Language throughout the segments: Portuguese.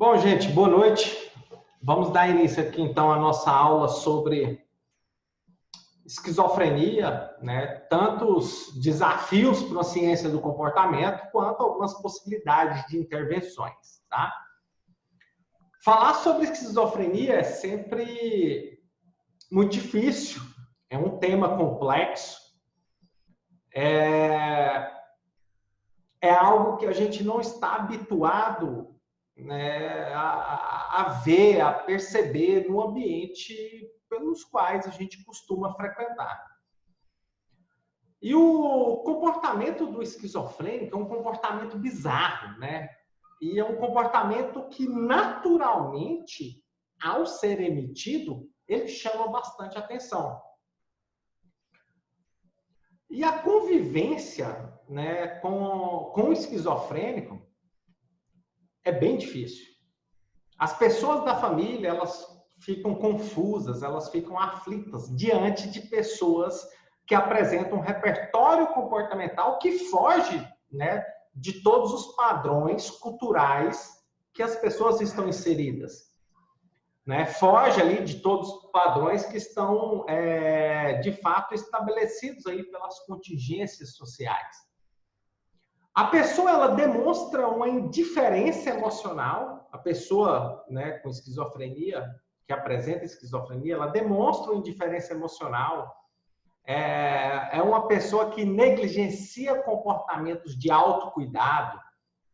Bom, gente, boa noite. Vamos dar início aqui, então, à nossa aula sobre esquizofrenia, né? Tanto os desafios para a ciência do comportamento, quanto algumas possibilidades de intervenções, tá? Falar sobre esquizofrenia é sempre muito difícil, é um tema complexo, é algo que a gente não está habituado, né, a ver, a perceber no ambiente pelos quais a gente costuma frequentar. E o comportamento do esquizofrênico é um comportamento bizarro, né? E é um comportamento que, naturalmente, ao ser emitido, ele chama bastante atenção. E a convivência, né, com o esquizofrênico é bem difícil. As pessoas da família, elas ficam confusas, elas ficam aflitas diante de pessoas que apresentam um repertório comportamental que foge, né, de todos os padrões culturais que as pessoas estão inseridas. Né? Foge ali de todos os padrões que estão, de fato, estabelecidos aí pelas contingências sociais. A pessoa, ela demonstra uma indiferença emocional. A pessoa, né, com esquizofrenia, que apresenta esquizofrenia, ela demonstra uma indiferença emocional. É uma pessoa que negligencia comportamentos de autocuidado,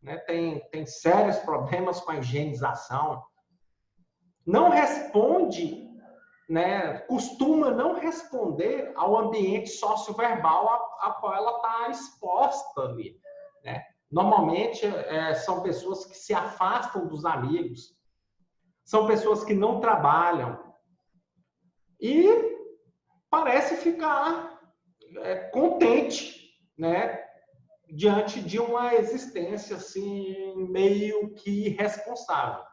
né? Tem sérios problemas com a higienização. Não responde, né, costuma não responder ao ambiente socioverbal a qual ela está exposta ali. Né? Normalmente, são pessoas que se afastam dos amigos, são pessoas que não trabalham e parece ficar contente, né, diante de uma existência assim, meio que irresponsável.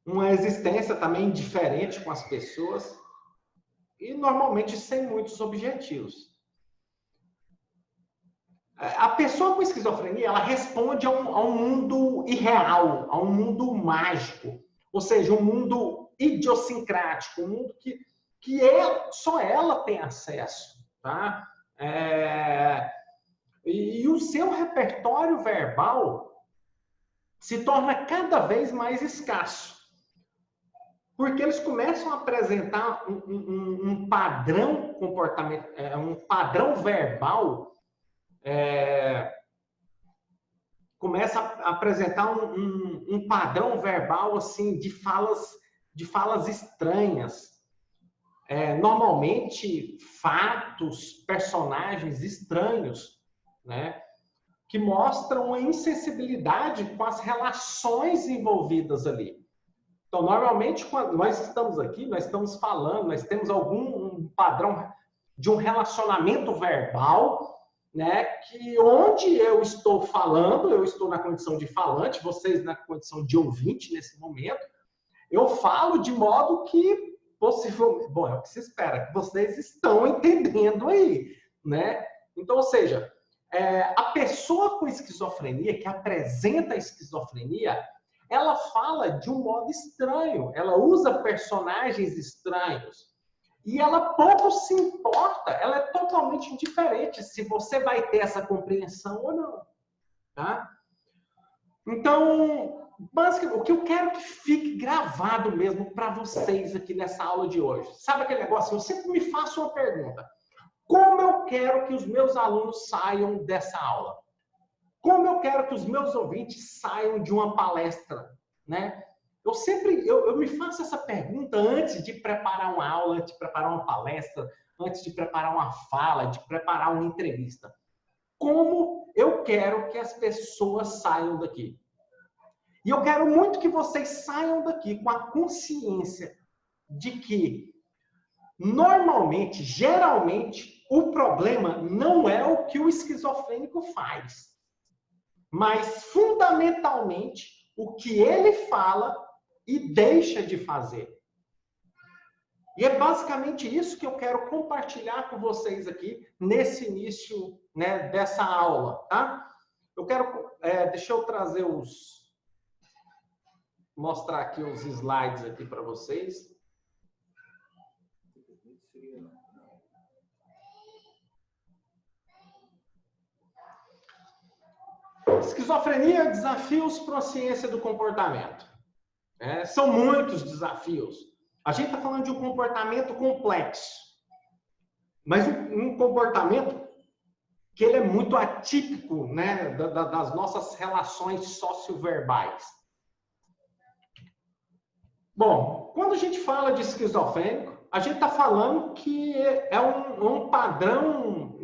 Uma existência também diferente com as pessoas e normalmente sem muitos objetivos. A pessoa com esquizofrenia, ela responde a um mundo irreal, a um mundo mágico, ou seja, um mundo idiosincrático, um mundo que só ela tem acesso, tá? E o seu repertório verbal se torna cada vez mais escasso, porque eles começam a apresentar um padrão comportamento, um padrão verbal, começa a apresentar um padrão verbal assim de falas estranhas. Normalmente fatos, personagens estranhos, né, que mostram a insensibilidade com as relações envolvidas ali. Então, normalmente, quando nós estamos aqui, nós estamos falando, nós temos algum padrão de um relacionamento verbal, né, que onde eu estou falando, eu estou na condição de falante, vocês na condição de ouvinte nesse momento, eu falo de modo que possivelmente, bom, é o que se espera, que vocês estão entendendo aí, né? Então, ou seja, a pessoa com esquizofrenia, que apresenta a esquizofrenia, ela fala de um modo estranho, ela usa personagens estranhos. E ela pouco se importa, ela é totalmente indiferente se você vai ter essa compreensão ou não. Tá? Então, basicamente, o que eu quero que fique gravado mesmo para vocês aqui nessa aula de hoje. Sabe aquele negócio? Eu sempre me faço uma pergunta. Como eu quero que os meus alunos saiam dessa aula? Como eu quero que os meus ouvintes saiam de uma palestra, né? Eu me faço essa pergunta antes de preparar uma aula, antes de preparar uma palestra, antes de preparar uma fala, de preparar uma entrevista. Como eu quero que as pessoas saiam daqui? E eu quero muito que vocês saiam daqui com a consciência de que, normalmente, geralmente, o problema não é o que o esquizofrênico faz, mas, fundamentalmente, o que ele fala e deixa de fazer. E é basicamente isso que eu quero compartilhar com vocês aqui nesse início, né, dessa aula, tá? Eu quero, deixa eu trazer os mostrar aqui os slides aqui para vocês. Esquizofrenia, desafios para a ciência do comportamento. São muitos desafios. A gente está falando de um comportamento complexo, mas um comportamento que ele é muito atípico, né, das nossas relações socioverbais. Bom, quando a gente fala de esquizofrênico, a gente está falando que é um padrão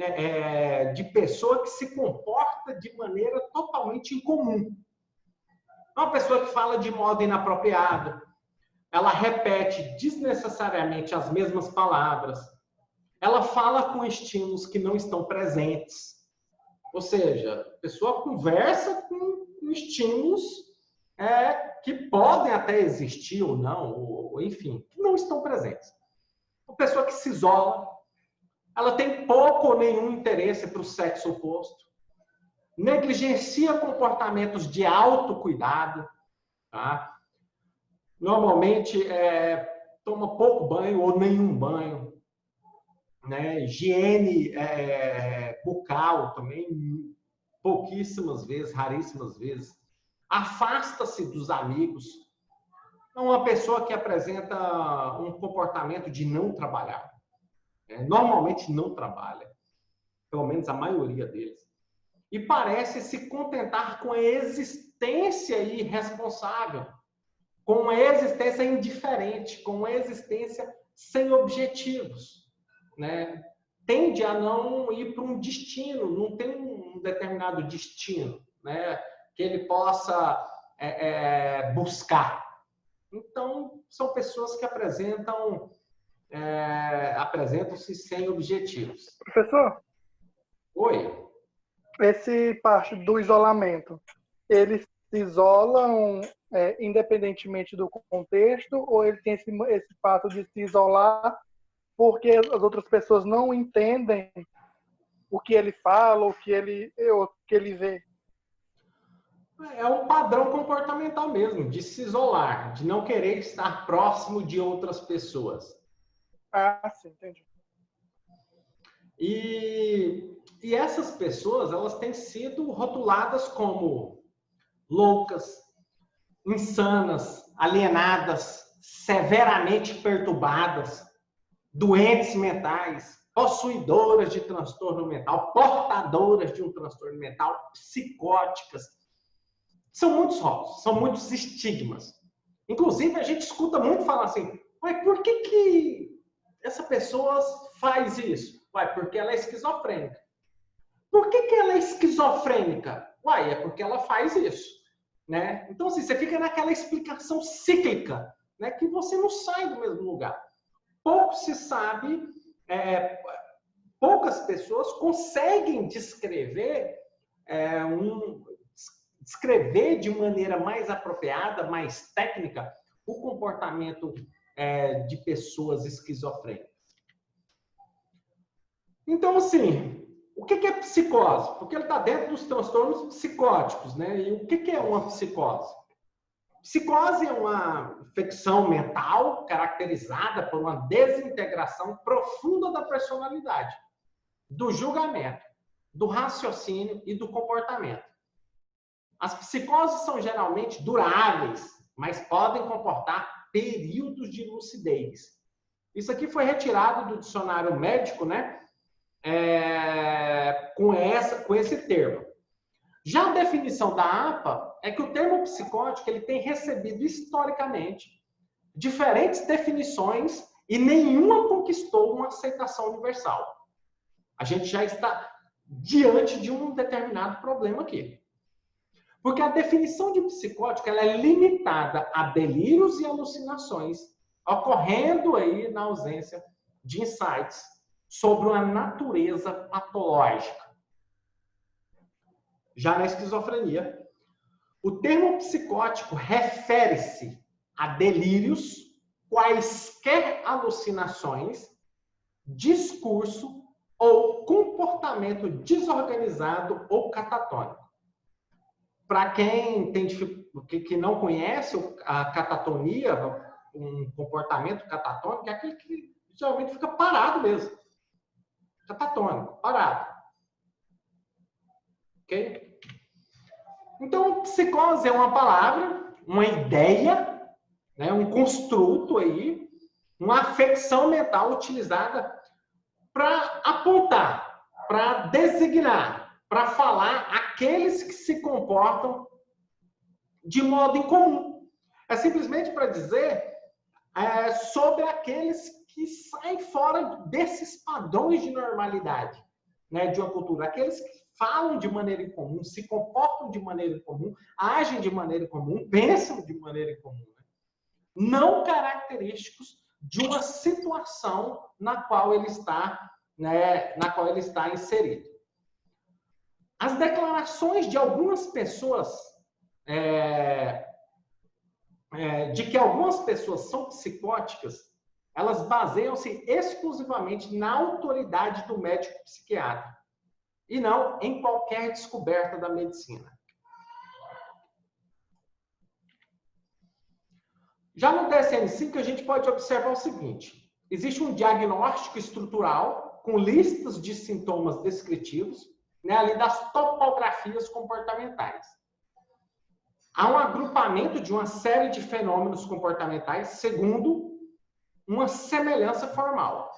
de pessoa que se comporta de maneira totalmente incomum. É uma pessoa que fala de modo inapropriado, ela repete desnecessariamente as mesmas palavras, ela fala com estímulos que não estão presentes. Ou seja, a pessoa conversa com estímulos que podem até existir ou não, ou enfim, que não estão presentes. Uma pessoa que se isola, ela tem pouco ou nenhum interesse para o sexo oposto, negligencia comportamentos de autocuidado, tá? Normalmente toma pouco banho ou nenhum banho, né? Higiene bucal também, pouquíssimas vezes, raríssimas vezes. Afasta-se dos amigos. É uma pessoa que apresenta um comportamento de não trabalhar. Normalmente não trabalha, pelo menos a maioria deles. E parece se contentar com a existência irresponsável, com uma existência indiferente, com uma existência sem objetivos, né? Tende a não ir para um destino, não tem um determinado destino, né, que ele possa buscar. Então, são pessoas que apresentam-se sem objetivos. Professor? Oi? Esse parte do isolamento, eles se isolam independentemente do contexto, ou ele tem esse fato de se isolar porque as outras pessoas não entendem o que ele fala, o que ele vê? É um padrão comportamental mesmo, de se isolar, de não querer estar próximo de outras pessoas. Ah, sim, entendi. E essas pessoas, elas têm sido rotuladas como loucas, insanas, alienadas, severamente perturbadas, doentes mentais, possuidoras de transtorno mental, portadoras de um transtorno mental, psicóticas. São muitos rótulos, são muitos estigmas. Inclusive, a gente escuta muito falar assim, mas por que essa pessoa faz isso? Uai, porque ela é esquizofrênica. Por que ela é esquizofrênica? Uai, é porque ela faz isso, né? Então, assim, você fica naquela explicação cíclica, né, que você não sai do mesmo lugar. Pouco se sabe, poucas pessoas conseguem descrever de maneira mais apropriada, mais técnica, o comportamento de pessoas esquizofrênicas. Então, assim, o que é psicose? Porque ele está dentro dos transtornos psicóticos, né? E o que é uma psicose? Psicose é uma infecção mental caracterizada por uma desintegração profunda da personalidade, do julgamento, do raciocínio e do comportamento. As psicoses são geralmente duráveis, mas podem comportar períodos de lucidez. Isso aqui foi retirado do dicionário médico, né? Com esse termo. Já a definição da APA é que o termo psicótico ele tem recebido historicamente diferentes definições e nenhuma conquistou uma aceitação universal. A gente já está diante de um determinado problema aqui. Porque a definição de psicótico ela é limitada a delírios e alucinações, ocorrendo aí na ausência de insights sobre uma natureza patológica. Já na esquizofrenia, o termo psicótico refere-se a delírios, quaisquer alucinações, discurso ou comportamento desorganizado ou catatônico. para quem tem que não conhece a catatonia, um comportamento catatônico, é aquele que geralmente fica parado mesmo. Catatônico, parado. Ok? Então, psicose é uma palavra, uma ideia, né, um construto aí, uma afecção mental utilizada para apontar, para designar, para falar aqueles que se comportam de modo incomum. É simplesmente para dizer sobre aqueles que saem fora desses padrões de normalidade, né, de uma cultura. Aqueles que falam de maneira incomum, se comportam de maneira incomum, agem de maneira incomum, pensam de maneira incomum. Né? Não característicos de uma situação na qual ele está, né, inserido. As declarações de algumas pessoas de que algumas pessoas são psicóticas, elas baseiam-se exclusivamente na autoridade do médico psiquiatra e não em qualquer descoberta da medicina. Já no DSM-5, a gente pode observar o seguinte: existe um diagnóstico estrutural com listas de sintomas descritivos, né, ali das topografias comportamentais. Há um agrupamento de uma série de fenômenos comportamentais segundo uma semelhança formal.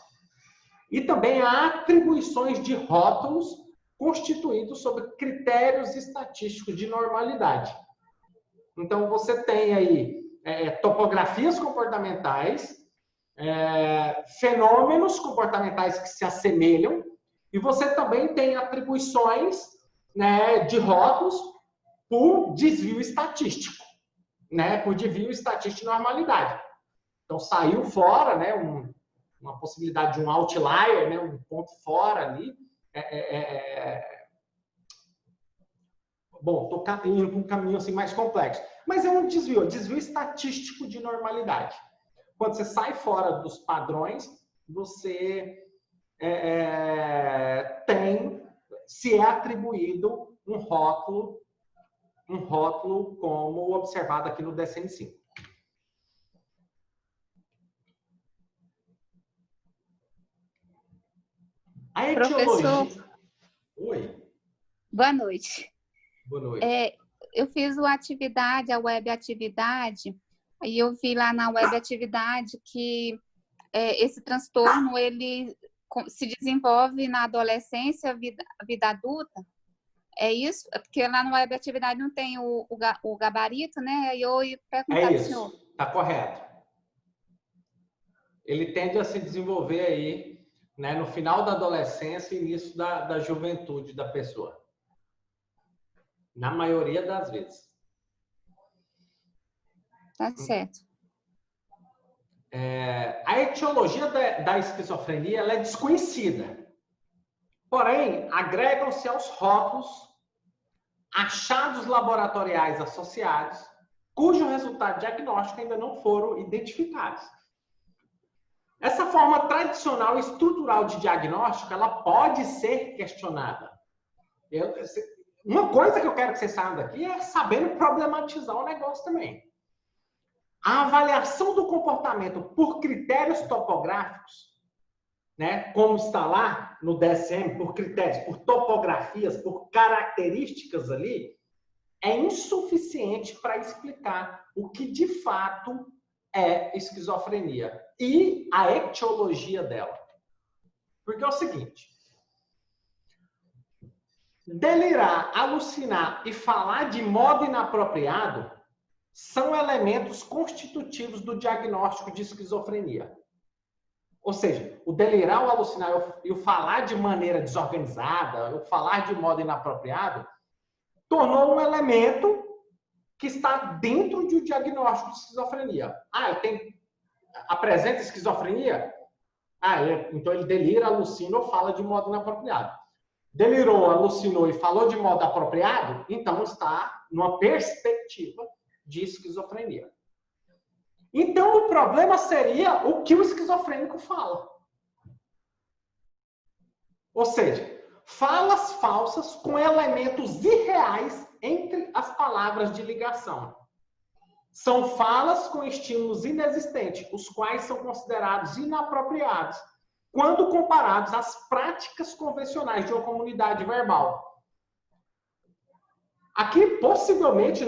E também há atribuições de rótulos constituídos sobre critérios estatísticos de normalidade. Então, você tem aí topografias comportamentais, fenômenos comportamentais que se assemelham, e você também tem atribuições, né, de rótulos por desvio estatístico, né, por desvio estatístico de normalidade. Então, saiu fora, né, uma possibilidade de um outlier, né, um ponto fora ali. Bom, estou indo para um caminho assim, mais complexo. Mas é um desvio estatístico de normalidade. Quando você sai fora dos padrões, você se é atribuído um rótulo como observado aqui no DSM-5. A etiologia... Professor, Oi. boa noite. Boa noite. Eu fiz a web atividade, e eu vi lá na web atividade que esse transtorno ele se desenvolve na adolescência, vida adulta. É isso? Porque lá na web atividade não tem o gabarito, né? E eu ia perguntar ao senhor. Está correto. Ele tende a se desenvolver aí, né, no final da adolescência e início da juventude da pessoa. Na maioria das vezes. Tá certo. A etiologia da esquizofrenia ela é desconhecida. Porém, agregam-se aos rótulos achados laboratoriais associados, cujo resultado diagnóstico ainda não foram identificados. Essa forma tradicional e estrutural de diagnóstico, ela pode ser questionada. Uma coisa que eu quero que vocês saibam daqui é sabendo problematizar o negócio também. A avaliação do comportamento por critérios topográficos, né, como está lá no DSM, por critérios, por topografias, por características ali, é insuficiente para explicar o que de fato é esquizofrenia e a etiologia dela. Porque é o seguinte: delirar, alucinar e falar de modo inapropriado são elementos constitutivos do diagnóstico de esquizofrenia. Ou seja, o delirar, o alucinar e o falar de maneira desorganizada, o falar de modo inapropriado, tornou um elemento que está dentro de um diagnóstico de esquizofrenia. Apresenta esquizofrenia? Então ele delira, alucina ou fala de modo inapropriado. Delirou, alucinou e falou de modo apropriado? Então está numa perspectiva de esquizofrenia. Então, o problema seria o que o esquizofrênico fala. Ou seja, falas falsas com elementos irreais entre as palavras. palavras de ligação. São falas com estímulos inexistentes, os quais são considerados inapropriados, quando comparados às práticas convencionais de uma comunidade verbal. Aqui, possivelmente,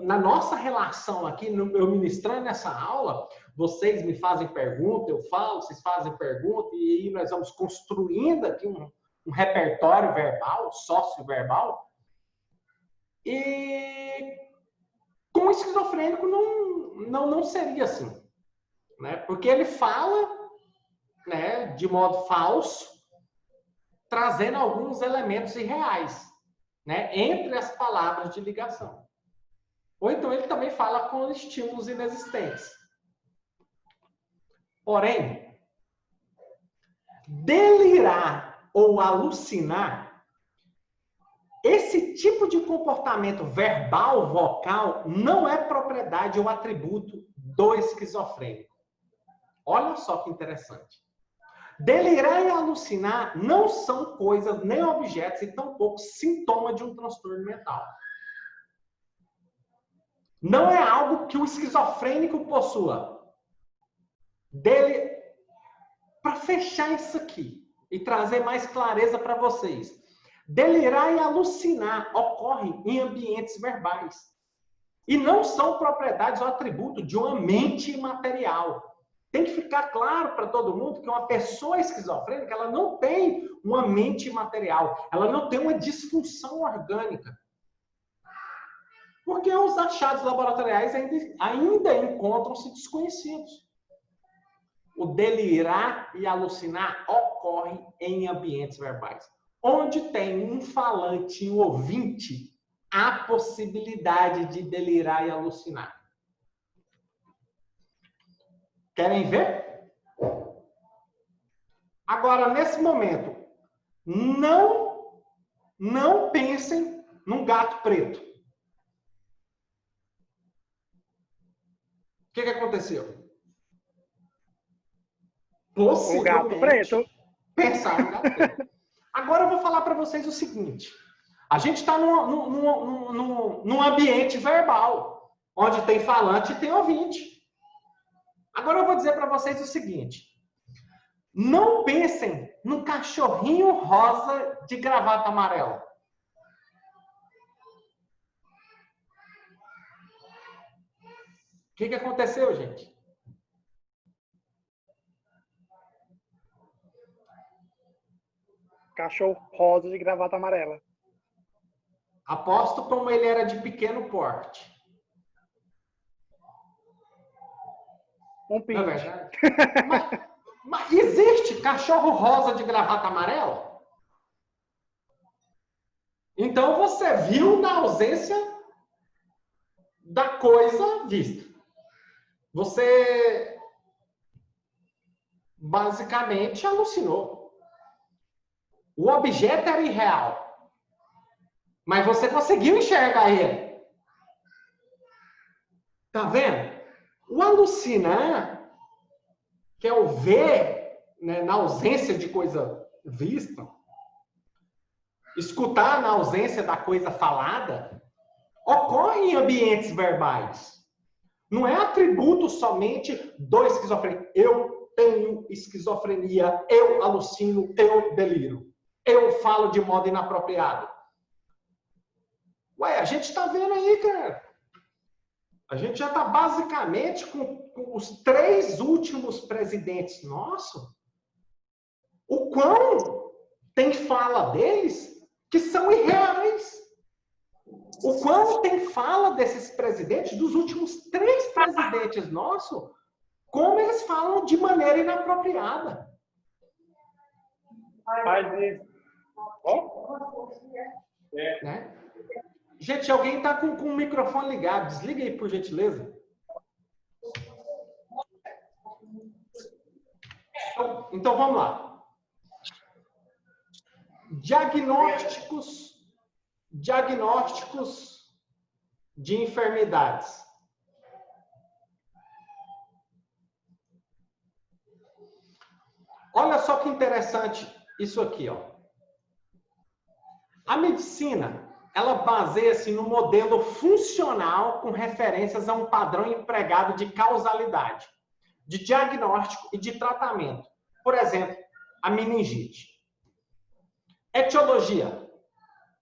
na nossa relação aqui, eu ministrando essa aula, vocês me fazem pergunta, eu falo, vocês fazem pergunta, e aí nós vamos construindo aqui um repertório verbal, sócio-verbal. E com o esquizofrênico não seria assim, né? Porque ele fala, né, de modo falso, trazendo alguns elementos irreais, né, entre as palavras de ligação. Ou então ele também fala com estímulos inexistentes. Porém, delirar ou alucinar, esse tipo de comportamento verbal, vocal, não é propriedade ou atributo do esquizofrênico. Olha só que interessante. Delirar e alucinar não são coisas nem objetos e tampouco sintoma de um transtorno mental. Não é algo que o esquizofrênico possua. Para fechar isso aqui e trazer mais clareza para vocês, delirar e alucinar ocorrem em ambientes verbais e não são propriedades ou atributo de uma mente imaterial. Tem que ficar claro para todo mundo que uma pessoa esquizofrênica, ela não tem uma mente imaterial, ela não tem uma disfunção orgânica. Porque os achados laboratoriais ainda encontram-se desconhecidos. O delirar e alucinar ocorre em ambientes verbais. Onde tem um falante e um ouvinte, há possibilidade de delirar e alucinar. Querem ver? Agora, nesse momento, não pensem num gato preto. O que aconteceu? O gato preto. Pensar no gato preto. Agora eu vou falar para vocês o seguinte. A gente está num ambiente verbal, onde tem falante e tem ouvinte. Agora eu vou dizer para vocês o seguinte. Não pensem num cachorrinho rosa de gravata amarela. O que aconteceu, gente? Cachorro rosa de gravata amarela. Aposto como ele era de pequeno porte. Um pinche. Não é verdade? Mas existe cachorro rosa de gravata amarela? Então você viu na ausência da coisa vista. Você basicamente alucinou. O objeto era irreal. Mas você conseguiu enxergar ele. Tá vendo? O alucinar, que é o ver, né, na ausência de coisa vista, escutar na ausência da coisa falada, ocorre em ambientes verbais. Não é atributo somente do esquizofrênico. Eu tenho esquizofrenia, eu alucino, eu deliro. Eu falo de modo inapropriado. Ué, a gente está vendo aí, cara. A gente já está basicamente com os 3 últimos presidentes nossos. O quão tem fala deles que são irreais. O quão tem fala desses presidentes, dos últimos 3 presidentes nossos, como eles falam de maneira inapropriada. Faz isso. Né? Gente, alguém está com o microfone ligado. Desliga aí, por gentileza. Então, vamos lá. Diagnósticos de enfermidades. Olha só que interessante isso aqui, ó. A medicina, ela baseia-se no modelo funcional com referências a um padrão empregado de causalidade, de diagnóstico e de tratamento. Por exemplo, a meningite. Etiologia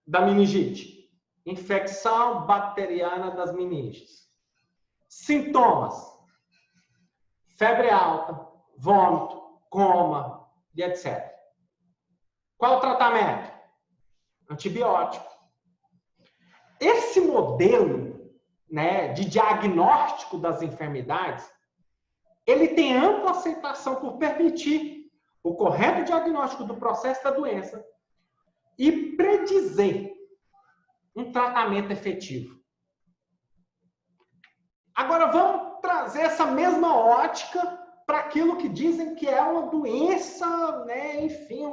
da meningite: infecção bacteriana das meninges. Sintomas: febre alta, vômito, coma e etc. Qual o tratamento? Antibiótico. Esse modelo, né, de diagnóstico das enfermidades, ele tem ampla aceitação por permitir o correto diagnóstico do processo da doença e predizer um tratamento efetivo. Agora vamos trazer essa mesma ótica para aquilo que dizem que é uma doença, né, enfim,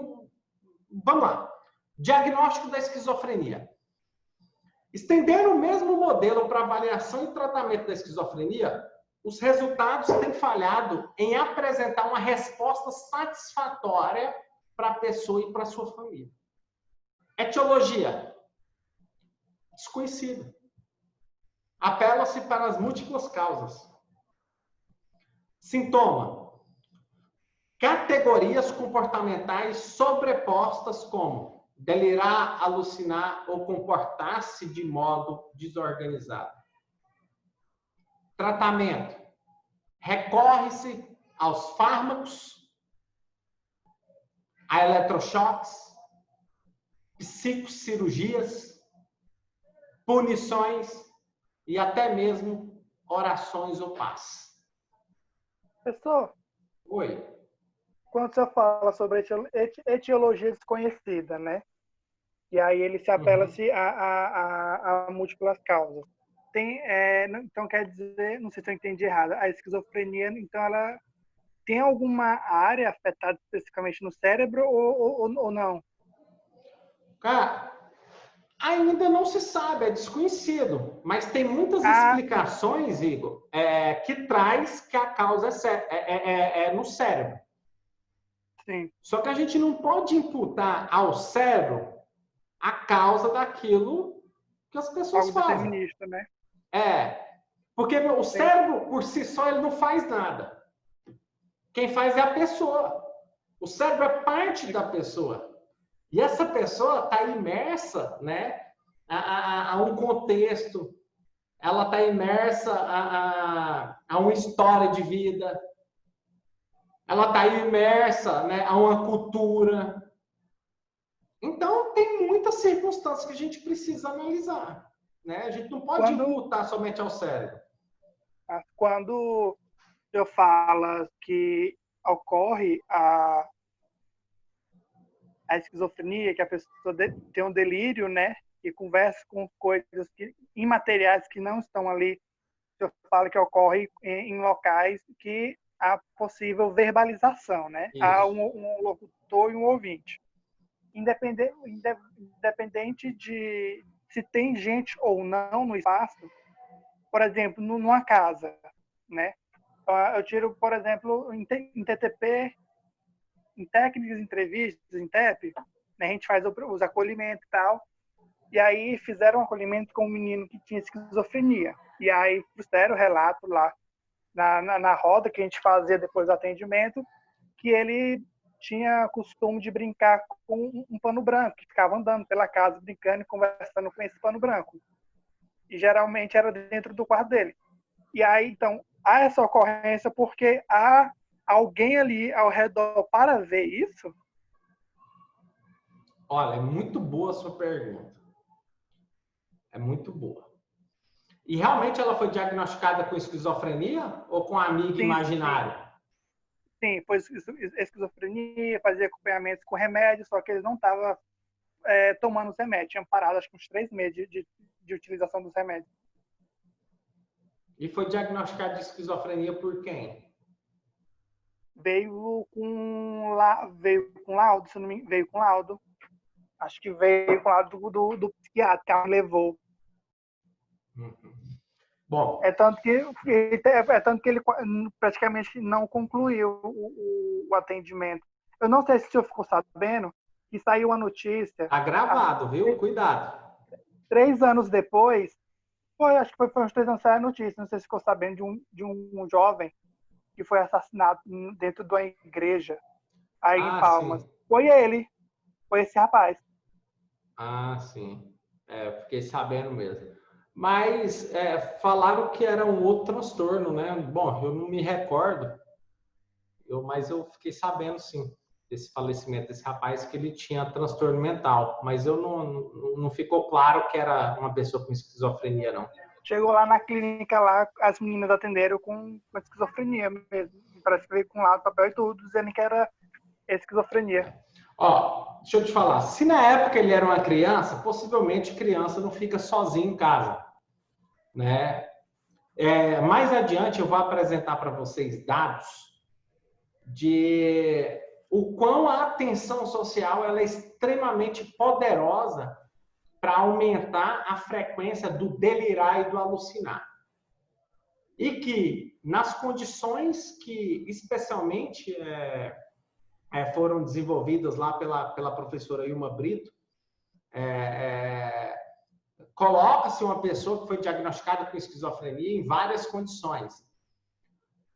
vamos lá. Diagnóstico da esquizofrenia. Estendendo o mesmo modelo para avaliação e tratamento da esquizofrenia, os resultados têm falhado em apresentar uma resposta satisfatória para a pessoa e para a sua família. Etiologia: desconhecida. Apela-se para as múltiplas causas. Sintoma: categorias comportamentais sobrepostas como delirar, alucinar ou comportar-se de modo desorganizado. Tratamento: recorre-se aos fármacos, a eletrochoques, psicocirurgias, punições e até mesmo orações ou paz. Professor, Oi. quando você fala sobre etiologia desconhecida, né? E aí ele se apela-se a múltiplas causas. Então quer dizer, não sei se eu entendi errado, a esquizofrenia, então ela tem alguma área afetada especificamente no cérebro ou não? Cara, ainda não se sabe, é desconhecido, mas tem muitas explicações, Igor, que traz que a causa é no cérebro. Sim. Só que a gente não pode imputar ao cérebro a causa daquilo que as pessoas Algo fazem. determinista, né? Porque o cérebro, por si só, ele não faz nada. Quem faz é a pessoa. O cérebro é parte da pessoa. E essa pessoa está imersa, né, a um contexto, ela está imersa a uma história de vida, ela está imersa, né, a uma cultura. Então, tem muitas circunstâncias que a gente precisa analisar. Né? A gente não pode imputar somente ao cérebro. Quando eu falo que ocorre a esquizofrenia, que a pessoa tem um delírio, né? E conversa com coisas imateriais que não estão ali, eu falo que ocorre em locais que há possível verbalização, né? Isso. Há um locutor e um ouvinte. Independente de se tem gente ou não no espaço, por exemplo, numa casa, né? Eu tiro, por exemplo, em TTP, em técnicas de entrevistas, em TEP, né? A gente faz os acolhimentos e tal, e aí fizeram um acolhimento com um menino que tinha esquizofrenia, e aí fizeram o relato lá na roda que a gente fazia depois do atendimento, que ele tinha costume de brincar com um pano branco, que ficava andando pela casa, brincando e conversando com esse pano branco. E geralmente era dentro do quarto dele. E aí, então, há essa ocorrência porque há alguém ali ao redor para ver isso? Olha, é muito boa a sua pergunta. É muito boa. E realmente ela foi diagnosticada com esquizofrenia ou com amigo imaginário? Sim, foi esquizofrenia, fazia acompanhamentos com remédios, só que ele não estava tomando os remédios. Tinha parado, acho que uns 3 meses de utilização dos remédios. E foi diagnosticado de esquizofrenia por quem? Veio com laudo, se não me engano, veio com laudo. Acho que veio com laudo do psiquiatra que ela levou. Bom. É tanto que ele praticamente não concluiu o atendimento. Eu não sei se o senhor ficou sabendo que saiu a notícia. Tá gravado, viu? Cuidado. 3 anos depois, acho que foi uns 3 anos saiu a notícia, não sei se ficou sabendo de um jovem que foi assassinado dentro de uma igreja aí em Palmas. Sim. Foi esse rapaz. Ah, sim. Fiquei sabendo mesmo. Mas falaram que era um outro transtorno, né? Bom, eu não me recordo, mas eu fiquei sabendo, sim, desse falecimento desse rapaz, que ele tinha transtorno mental. Mas eu não ficou claro que era uma pessoa com esquizofrenia, não. Chegou lá na clínica, lá as meninas atenderam com esquizofrenia mesmo. Parece que veio com lá papel e tudo, dizendo que era esquizofrenia. Ó, deixa eu te falar. Se na época ele era uma criança, possivelmente criança não fica sozinha em casa, né? Mais adiante eu vou apresentar para vocês dados de o quão a atenção social ela é extremamente poderosa para aumentar a frequência do delirar e do alucinar. E que nas condições que especialmente foram desenvolvidas lá pela professora Ilma Brito, coloca-se uma pessoa que foi diagnosticada com esquizofrenia em várias condições.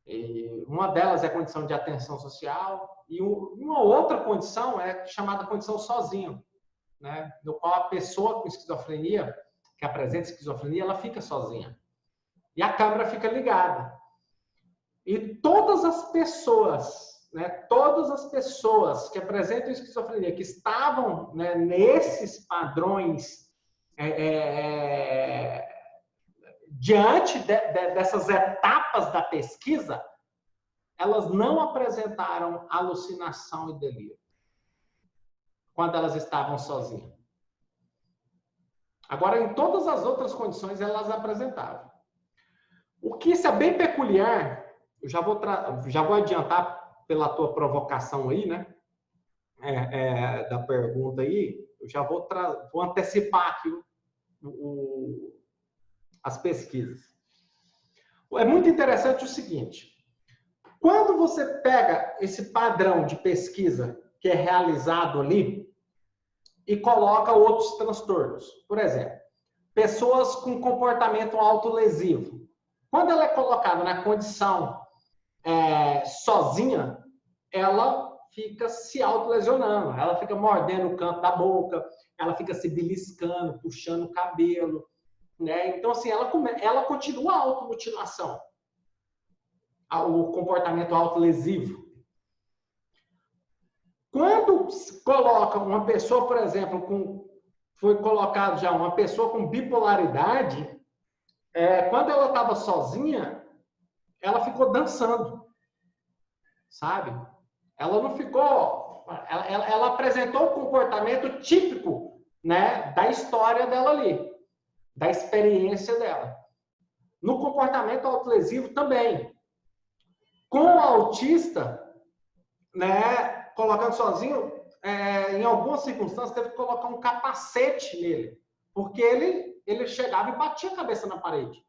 E uma delas é a condição de atenção social, e uma outra condição é chamada condição sozinho, né? No qual a pessoa com esquizofrenia, que apresenta esquizofrenia, ela fica sozinha. E a câmera fica ligada. E todas as pessoas, né, todas as pessoas que apresentam esquizofrenia, que estavam, né, nesses padrões diante dessas etapas da pesquisa, elas não apresentaram alucinação e delírio quando elas estavam sozinhas. Agora, em todas as outras condições, elas apresentavam. O que isso é bem peculiar, eu já vou adiantar pela tua provocação aí, né? Da pergunta aí, eu já vou antecipar aqui as pesquisas. É muito interessante o seguinte: quando você pega esse padrão de pesquisa que é realizado ali e coloca outros transtornos, por exemplo, pessoas com comportamento autolesivo, quando ela é colocada na condição sozinha, ela fica se autolesionando, ela fica mordendo o canto da boca, ela fica se beliscando, puxando o cabelo, né? Então, assim, ela continua a automutilação, o comportamento autolesivo. Quando coloca uma pessoa, por exemplo, foi colocado já uma pessoa com bipolaridade, quando ela estava sozinha, ela ficou dançando, sabe? Ela não ficou... Ela apresentou o comportamento típico, né, da história dela ali, da experiência dela. No comportamento autolesivo também. Com o autista, né, colocando sozinho, em algumas circunstâncias, teve que colocar um capacete nele, porque ele chegava e batia a cabeça na parede.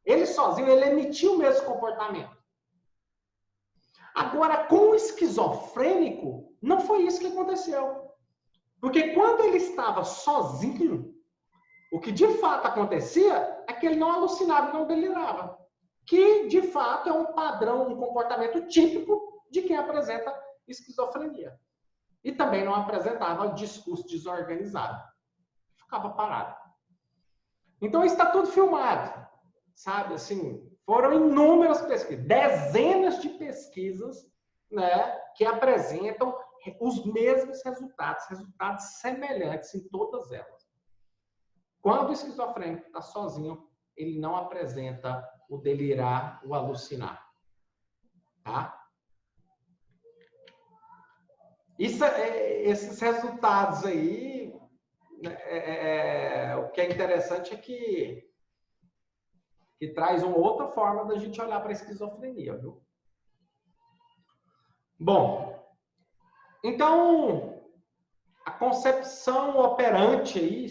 Ele sozinho, ele emitia o mesmo comportamento. Agora, com o esquizofrênico, não foi isso que aconteceu. Porque quando ele estava sozinho, o que de fato acontecia é que ele não alucinava, não delirava. Que, de fato, é um padrão, um comportamento típico de quem apresenta esquizofrenia. E também não apresentava discurso desorganizado. Ficava parado. Então, isso está tudo filmado. Sabe, assim, foram inúmeras pesquisas, dezenas de pesquisas, né, que apresentam os mesmos resultados semelhantes em todas elas. Quando o esquizofrênico está sozinho, ele não apresenta o delirar, o alucinar. Tá? Esses resultados aí, o que é interessante é que traz uma outra forma da gente olhar para a esquizofrenia, viu? Bom, então, a concepção operante aí,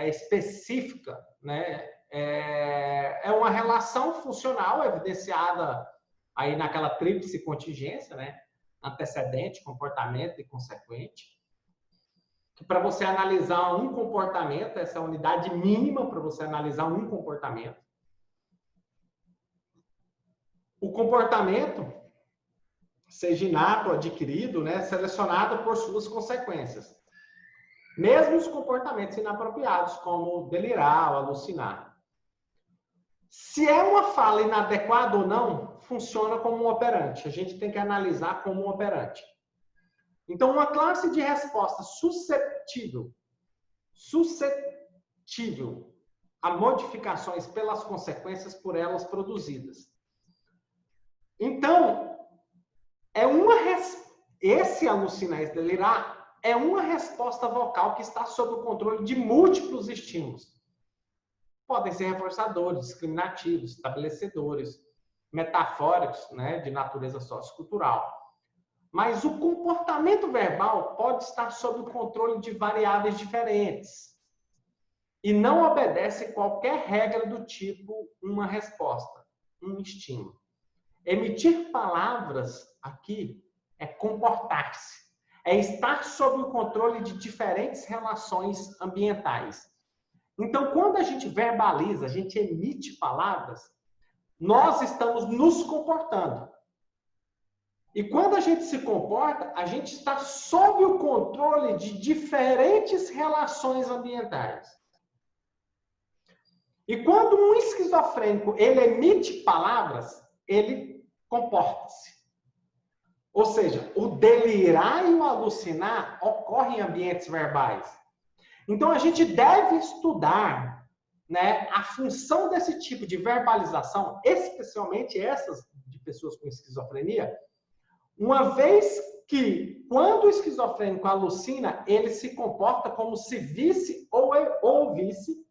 específica, né, é uma relação funcional evidenciada aí naquela tríplice contingência, né, antecedente, comportamento e consequente, que para você analisar um comportamento, essa é a unidade mínima para você analisar um comportamento. O comportamento, seja inato ou adquirido, né, selecionado por suas consequências. Mesmo os comportamentos inapropriados, como delirar ou alucinar. Se é uma fala inadequada ou não, funciona como um operante. A gente tem que analisar como um operante. Então, uma classe de resposta suscetível a modificações pelas consequências por elas produzidas. Então, esse alucinar, esse delirar, é uma resposta vocal que está sob o controle de múltiplos estímulos. Podem ser reforçadores, discriminativos, estabelecedores, metafóricos, né, de natureza sociocultural. Mas o comportamento verbal pode estar sob o controle de variáveis diferentes e não obedece qualquer regra do tipo uma resposta, um estímulo. Emitir palavras aqui é comportar-se, é estar sob o controle de diferentes relações ambientais. Então, quando a gente verbaliza, a gente emite palavras, nós estamos nos comportando. E quando a gente se comporta, a gente está sob o controle de diferentes relações ambientais. E quando um esquizofrênico ele emite palavras, ele comporta-se. Ou seja, o delirar e o alucinar ocorrem em ambientes verbais. Então, a gente deve estudar, né, a função desse tipo de verbalização, especialmente essas de pessoas com esquizofrenia, uma vez que, quando o esquizofrênico alucina, ele se comporta como se visse ou ouvisse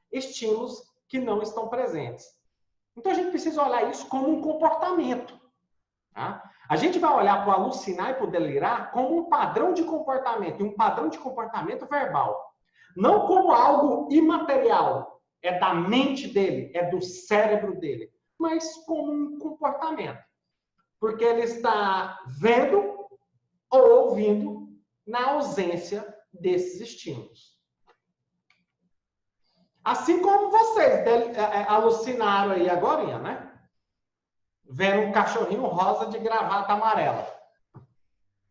estímulos que não estão presentes. Então, a gente precisa olhar isso como um comportamento. Tá? A gente vai olhar para o alucinar e para o delirar como um padrão de comportamento, e um padrão de comportamento verbal. Não como algo imaterial, é da mente dele, é do cérebro dele, mas como um comportamento. Porque ele está vendo ou ouvindo na ausência desses estímulos. Assim como vocês alucinaram aí agora, né? Vendo um cachorrinho rosa de gravata amarela.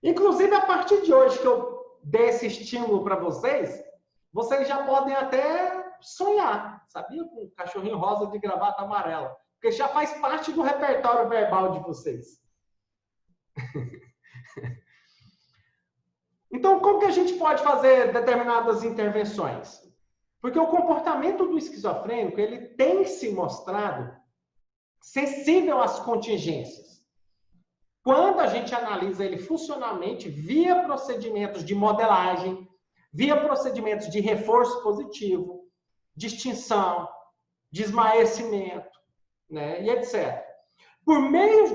Inclusive, a partir de hoje que eu dei esse estímulo para vocês, vocês já podem até sonhar, sabia? Com um cachorrinho rosa de gravata amarela. Porque já faz parte do repertório verbal de vocês. Então, como que a gente pode fazer determinadas intervenções? Porque o comportamento do esquizofrênico, ele tem se mostrado sensível às contingências. Quando a gente analisa ele funcionalmente via procedimentos de modelagem, via procedimentos de reforço positivo, de extinção, de esmaecimento, né, e etc. Por meio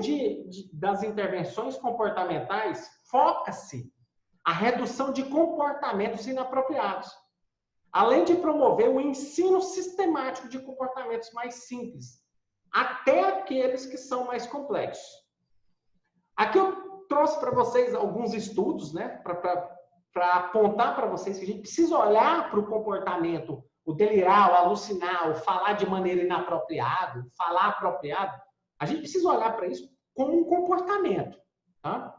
das intervenções comportamentais, foca-se a redução de comportamentos inapropriados, além de promover o ensino sistemático de comportamentos mais simples, até aqueles que são mais complexos. Aqui eu trouxe para vocês alguns estudos, né, para apontar para vocês que a gente precisa olhar para o comportamento, o delirar, o alucinar, o falar de maneira inapropriada, o falar apropriado. A gente precisa olhar para isso como um comportamento. Tá?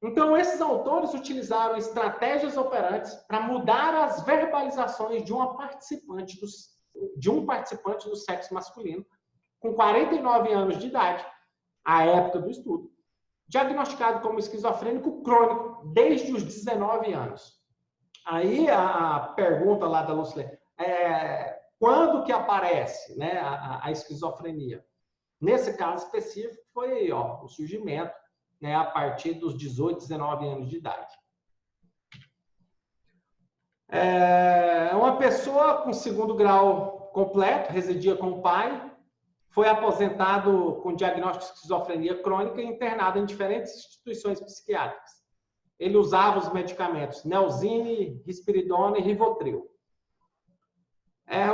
Então, esses autores utilizaram estratégias operantes para mudar as verbalizações de um participante do sexo masculino, com 49 anos de idade, à época do estudo, diagnosticado como esquizofrênico crônico desde os 19 anos. Aí a pergunta lá da Lucilene é quando que aparece, né, a esquizofrenia? Nesse caso específico foi o surgimento, né, a partir dos 18, 19 anos de idade. Uma pessoa com segundo grau completo, residia com o pai, foi aposentado com diagnóstico de esquizofrenia crônica e internado em diferentes instituições psiquiátricas. Ele usava os medicamentos Nelsine, Risperidona e Rivotril.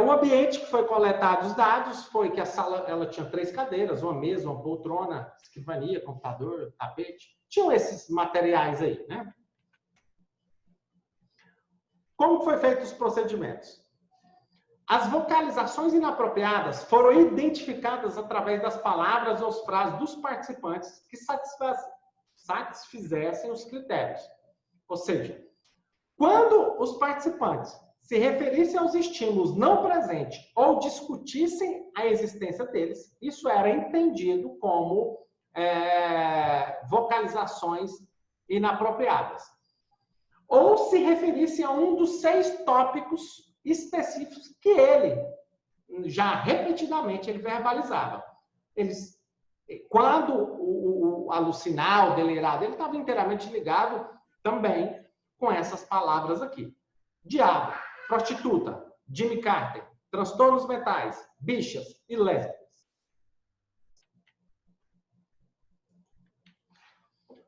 O ambiente que foi coletado os dados foi que a sala ela tinha 3 cadeiras, uma mesa, uma poltrona, escrivania, computador, tapete. Tinham esses materiais aí, né? como foi feito os procedimentos? As vocalizações inapropriadas foram identificadas através das palavras ou frases dos participantes que satisfizessem os critérios. Ou seja, quando os participantes se referissem aos estímulos não presentes ou discutissem a existência deles, isso era entendido como vocalizações inapropriadas. Ou se referissem a um dos 6 tópicos específicos que ele, já repetidamente, ele verbalizava. Quando o alucinar, o delirado, ele estava inteiramente ligado também com essas palavras aqui. Diabo, prostituta, Jimmy Carter, transtornos mentais, bichas e lésbicas.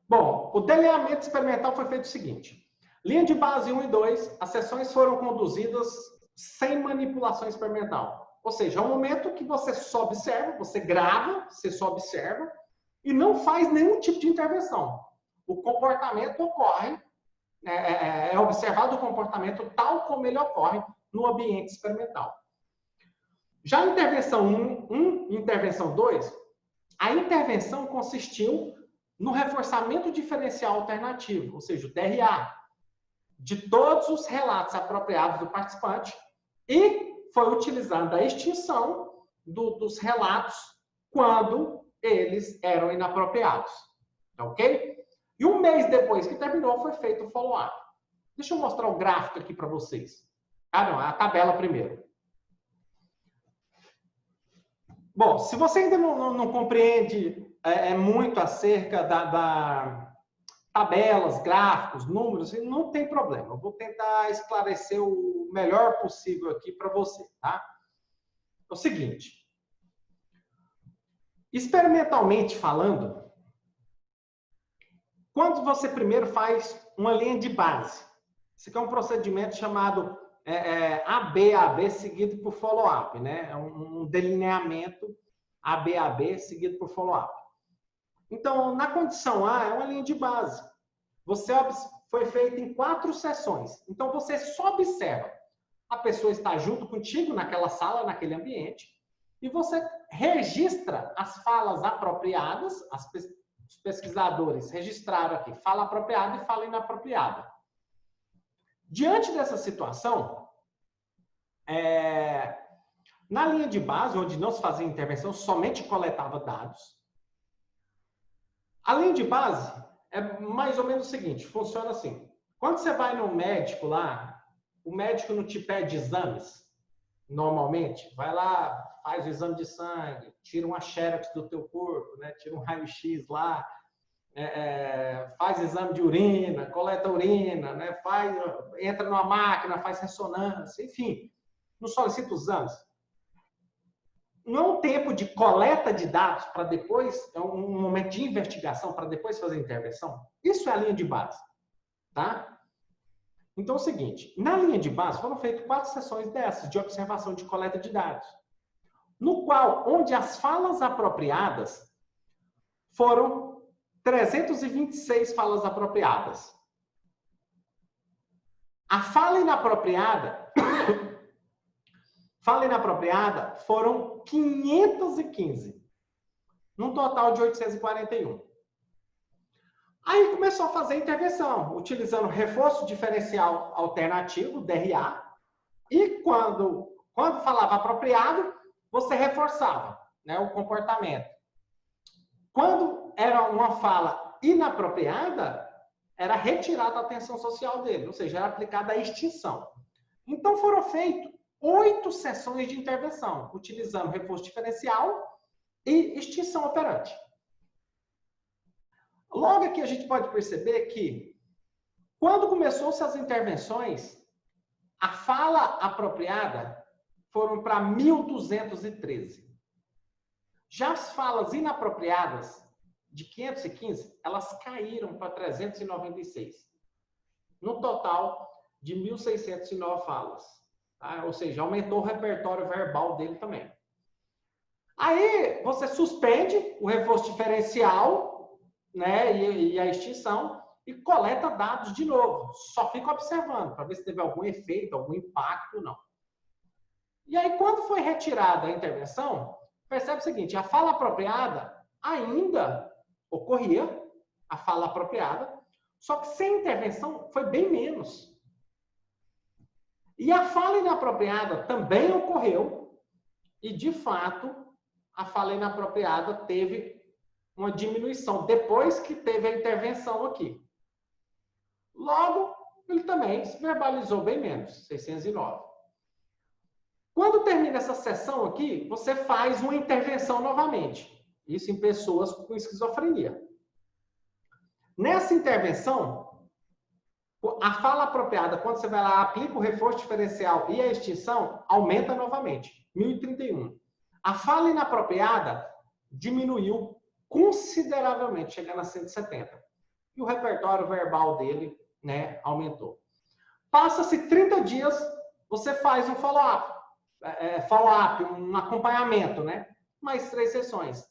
Bom, o delineamento experimental foi feito o seguinte. Linha de base 1 e 2, as sessões foram conduzidas sem manipulação experimental. Ou seja, é um momento que você só observa, você grava, você só observa e não faz nenhum tipo de intervenção. O comportamento ocorre, é observado o comportamento tal como ele ocorre no ambiente experimental. Já a intervenção 1 e intervenção 2, a intervenção consistiu no reforçamento diferencial alternativo, ou seja, o DRA, de todos os relatos apropriados do participante e foi utilizada a extinção dos relatos quando eles eram inapropriados. Ok? E um mês depois que terminou, foi feito o follow-up. Deixa eu mostrar o gráfico aqui para vocês. A tabela primeiro. Bom, se você ainda não compreende muito acerca da tabelas, gráficos, números, não tem problema. Eu vou tentar esclarecer o melhor possível aqui para você, tá? É o seguinte. Experimentalmente falando, quando você primeiro faz uma linha de base, isso aqui é um procedimento chamado ABAB seguido por follow-up, né? É um delineamento ABAB seguido por follow-up. Então, na condição A, é uma linha de base. Foi feita em 4 sessões. Então, você só observa. A pessoa está junto contigo naquela sala, naquele ambiente, e você registra as falas apropriadas. Os pesquisadores registraram aqui fala apropriada e fala inapropriada. Diante dessa situação, na linha de base, onde não se fazia intervenção, somente coletava dados. A linha de base é mais ou menos o seguinte, funciona assim. Quando você vai no médico lá, o médico não te pede exames, normalmente. Vai lá, faz o exame de sangue, tira uma xerox do teu corpo, né? Tira um raio-x lá, faz exame de urina, coleta urina, né? Entra numa máquina, faz ressonância, enfim. Não solicita os exames. Não é um tempo de coleta de dados para depois, é um momento de investigação para depois fazer a intervenção. Isso é a linha de base, tá? Então é o seguinte, na linha de base foram feitas 4 sessões dessas de observação de coleta de dados, no qual, onde as falas apropriadas foram 326 falas apropriadas. A fala inapropriada foram 515, num total de 841. Aí começou a fazer a intervenção, utilizando reforço diferencial alternativo, DRA, e quando falava apropriado, você reforçava, né, o comportamento. Quando era uma fala inapropriada, era retirada a atenção social dele, ou seja, era aplicada a extinção. Então foram feitas 8 sessões de intervenção, utilizando reforço diferencial e extinção operante. Logo aqui a gente pode perceber que, quando começou-se as intervenções, a fala apropriada foram para 1.213. Já as falas inapropriadas, de 515, elas caíram para 396. No total de 1.609 falas. Tá? Ou seja, aumentou o repertório verbal dele também. Aí você suspende o reforço diferencial, né, e a extinção, e coleta dados de novo. Só fica observando para ver se teve algum efeito, algum impacto, não. E aí, quando foi retirada a intervenção, percebe o seguinte, a fala apropriada ainda ocorria, a fala apropriada, só que sem intervenção foi bem menos. E a fala inapropriada também ocorreu, e de fato, a fala inapropriada teve uma diminuição, depois que teve a intervenção aqui. Logo, ele também se verbalizou bem menos, 609. Quando termina essa sessão aqui, você faz uma intervenção novamente. Isso em pessoas com esquizofrenia. Nessa intervenção, a fala apropriada, quando você vai lá, aplica o reforço diferencial e a extinção, aumenta novamente, 1031. A fala inapropriada diminuiu consideravelmente, chegando a 170. E o repertório verbal dele, né, aumentou. Passa-se 30 dias, você faz um follow-up, um acompanhamento, né? Mais 3 sessões.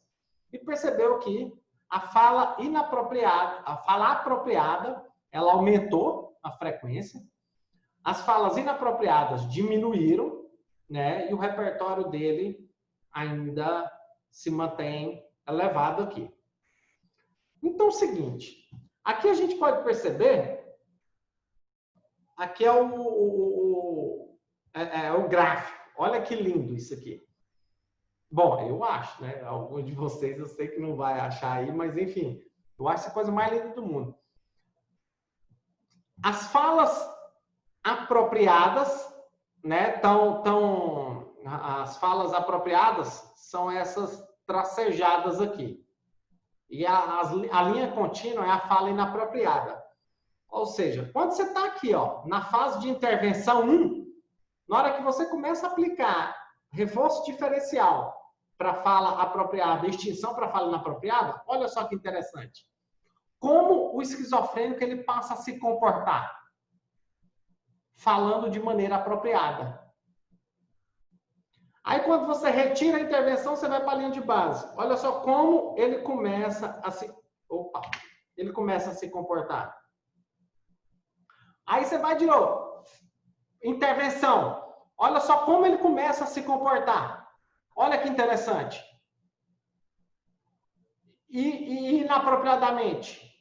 E percebeu que a fala inapropriada, a fala apropriada, ela aumentou a frequência. As falas inapropriadas diminuíram, né? E o repertório dele ainda se mantém elevado aqui. Então, é o seguinte, aqui a gente pode perceber, aqui é o gráfico. Olha que lindo isso aqui. Bom, eu acho, né? Alguns de vocês eu sei que não vai achar aí, mas enfim, eu acho essa coisa mais linda do mundo. As falas apropriadas, né? As falas apropriadas são essas tracejadas aqui. E a linha contínua é a fala inapropriada. Ou seja, quando você está aqui, ó, na fase de intervenção 1, na hora que você começa a aplicar reforço diferencial para fala apropriada, extinção para fala inapropriada, olha só que interessante. Como o esquizofrênico ele passa a se comportar? Falando de maneira apropriada. Aí, quando você retira a intervenção, você vai para a linha de base. Olha só como ele começa a se comportar. Aí você vai de novo. Intervenção. Olha só como ele começa a se comportar. Olha que interessante. E inapropriadamente.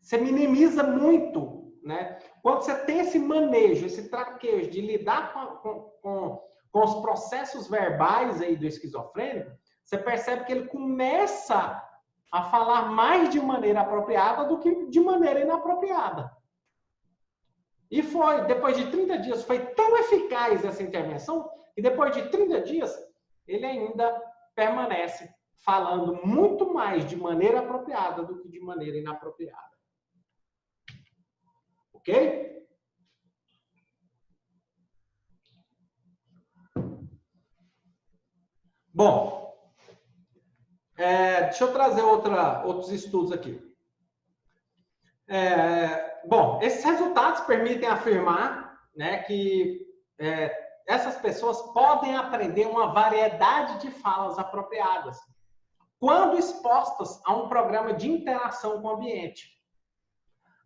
Você minimiza muito, né? Quando você tem esse manejo, esse traquejo de lidar com os processos verbais aí do esquizofrênico, você percebe que ele começa a falar mais de maneira apropriada do que de maneira inapropriada. E depois de 30 dias, foi tão eficaz essa intervenção, que depois de 30 dias, ele ainda permanece falando muito mais de maneira apropriada do que de maneira inapropriada. Ok? Bom, deixa eu trazer outros estudos aqui. Bom, esses resultados permitem afirmar, né, que essas pessoas podem aprender uma variedade de falas apropriadas quando expostas a um programa de interação com o ambiente.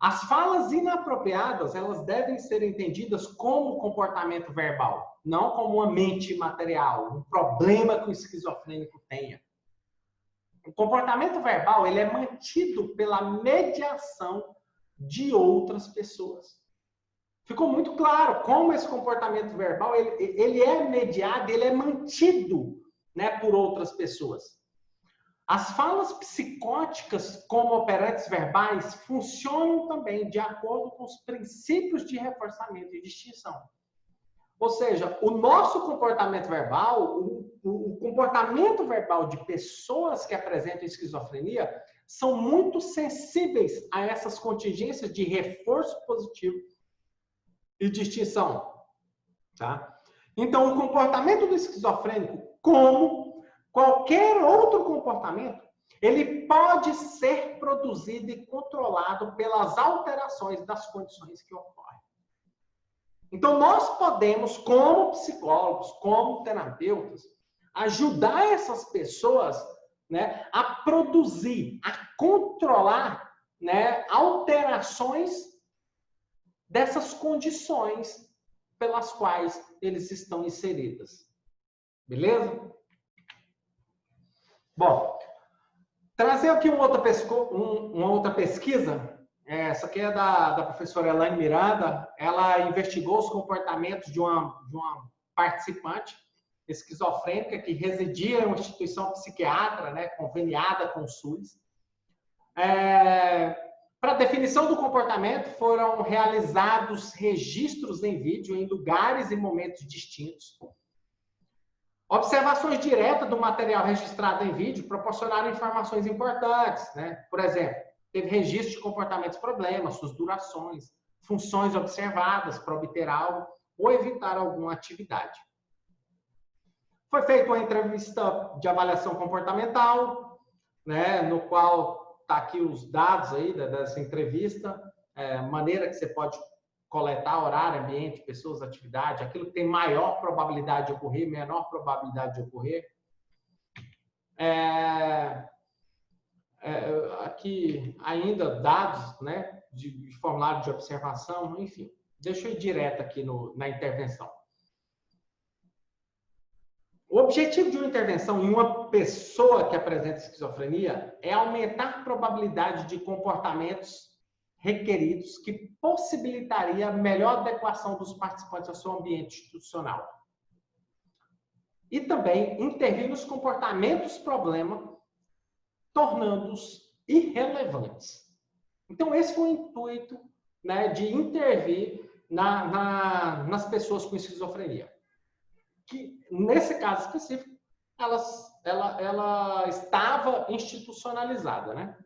As falas inapropriadas, elas devem ser entendidas como comportamento verbal, não como uma mente material, um problema que o esquizofrênico tenha. O comportamento verbal, ele é mantido pela mediação de outras pessoas. Ficou muito claro como esse comportamento verbal, ele é mediado, ele é mantido, né, por outras pessoas. As falas psicóticas como operantes verbais funcionam também de acordo com os princípios de reforçamento e distinção. Ou seja, o nosso comportamento verbal, o comportamento verbal de pessoas que apresentam esquizofrenia são muito sensíveis a essas contingências de reforço positivo e distinção. Tá? Então, o comportamento do esquizofrênico, como qualquer outro comportamento, ele pode ser produzido e controlado pelas alterações das condições que ocorrem. Então, nós podemos, como psicólogos, como terapeutas, ajudar essas pessoas, né, a produzir, a controlar né, alterações dessas condições pelas quais eles estão inseridas. Beleza? Bom, trazer aqui uma outra pesquisa. Essa aqui é da professora Elaine Miranda. Ela investigou os comportamentos de uma participante esquizofrênica que residia em uma instituição psiquiátrica, né, conveniada com o SUS. Para a definição do comportamento, foram realizados registros em vídeo em lugares e momentos distintos. Observações diretas do material registrado em vídeo proporcionaram informações importantes, né? Por exemplo, teve registro de comportamentos problemas, suas durações, funções observadas para obter algo ou evitar alguma atividade. Foi feita uma entrevista de avaliação comportamental, né? No qual está aqui os dados aí dessa entrevista, maneira que você pode coletar horário, ambiente, pessoas, atividade, aquilo que tem maior probabilidade de ocorrer, menor probabilidade de ocorrer. Aqui ainda dados, né, de formulário de observação, enfim. Deixa eu ir direto aqui na intervenção. O objetivo de uma intervenção em uma pessoa que apresenta esquizofrenia é aumentar a probabilidade de comportamentos requeridos que possibilitaria a melhor adequação dos participantes ao seu ambiente institucional. E também intervir nos comportamentos problema, tornando-os irrelevantes. Então, esse foi o intuito, né, de intervir nas pessoas com esquizofrenia. Que, nesse caso específico, ela estava institucionalizada, né?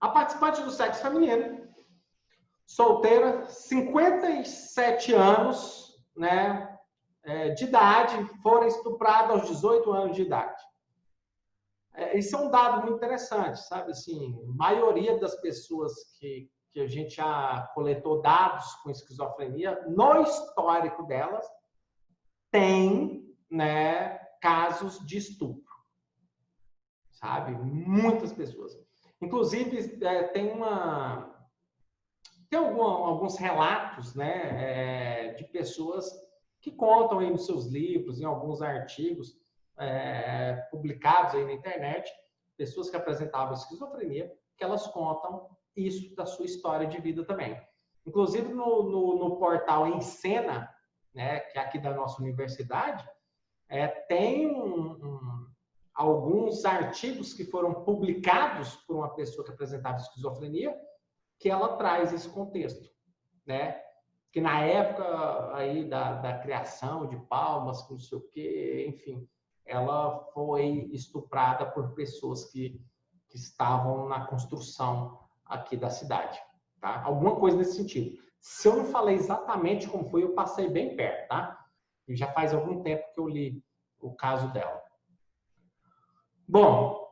A participante do sexo feminino, solteira, 57 anos, né, de idade, foram estupradas aos 18 anos de idade. Isso é um dado muito interessante, sabe? Assim, a maioria das pessoas que a gente já coletou dados com esquizofrenia, no histórico delas, tem, né, casos de estupro, sabe? Muitas pessoas. Inclusive, tem alguns relatos, né, de pessoas que contam aí nos seus livros, em alguns artigos publicados aí na internet, pessoas que apresentavam esquizofrenia, que elas contam isso da sua história de vida também. Inclusive, no portal Encena, né, que é aqui da nossa universidade, tem alguns artigos que foram publicados por uma pessoa que apresentava esquizofrenia, que ela traz esse contexto, né? Que na época aí da criação de Palmas, não sei o quê, enfim, ela foi estuprada por pessoas que estavam na construção aqui da cidade, tá? Alguma coisa nesse sentido. Se eu não falei exatamente como foi, eu passei bem perto, tá? E já faz algum tempo que eu li o caso dela. Bom,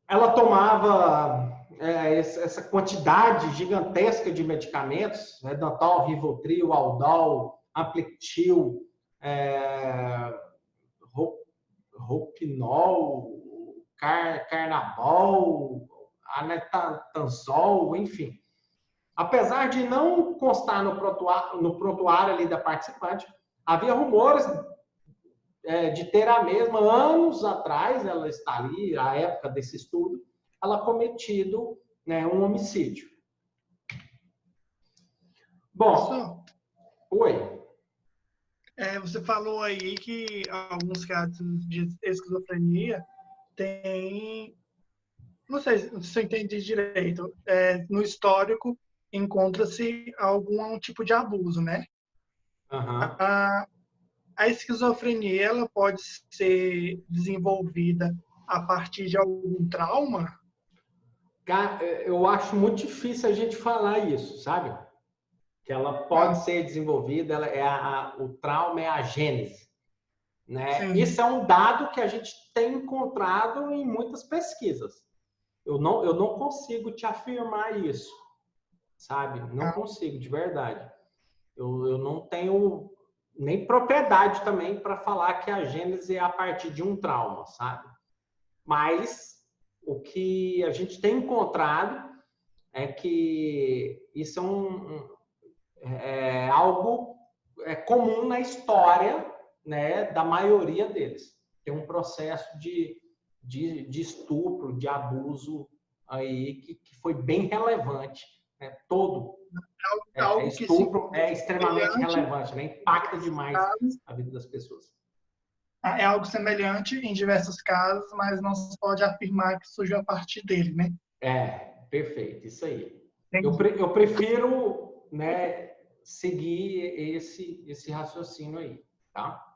ela tomava essa quantidade gigantesca de medicamentos, né? Dantal, Rivotril, Aldol, Amplitil, Ropinol, Carnabol, Anetanzol, enfim. Apesar de não constar no prontuário ali da participante, havia rumores de ter a mesma, anos atrás, ela está ali, a época desse estudo, ela cometido, né, um homicídio. Bom, oi. Você falou aí que alguns casos de esquizofrenia tem, não sei se eu entendi direito, no histórico encontra-se algum tipo de abuso, né? Uhum. A esquizofrenia, ela pode ser desenvolvida a partir de algum trauma? Eu acho muito difícil a gente falar isso, sabe? Que ela pode ser desenvolvida, o trauma é a gênese, né? Sim. Isso é um dado que a gente tem encontrado em muitas pesquisas. Eu não consigo te afirmar isso, sabe? Não consigo, de verdade. Eu não tenho nem propriedade também para falar que a gênese é a partir de um trauma, sabe? Mas o que a gente tem encontrado é que isso é algo comum na história, né, da maioria deles. Tem um processo de estupro, de abuso aí que foi bem relevante, né? Todo estupro é extremamente relevante, né? Impacta demais a vida das pessoas. É algo semelhante em diversos casos, mas não se pode afirmar que surgiu a partir dele, né? Perfeito, isso aí. Eu prefiro, né, seguir esse raciocínio aí, tá?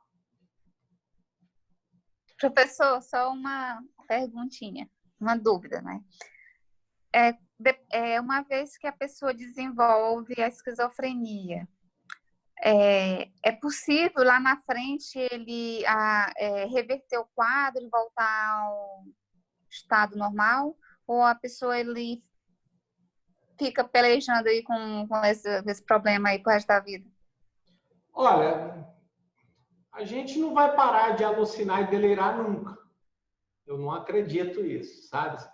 Professor, só uma perguntinha, uma dúvida, né? Uma vez que a pessoa desenvolve a esquizofrenia, é possível lá na frente ele reverter o quadro e voltar ao estado normal? Ou a pessoa ele fica pelejando aí com esse problema aí pro resto da vida? Olha, a gente não vai parar de alucinar e delirar nunca. Eu não acredito nisso, sabe?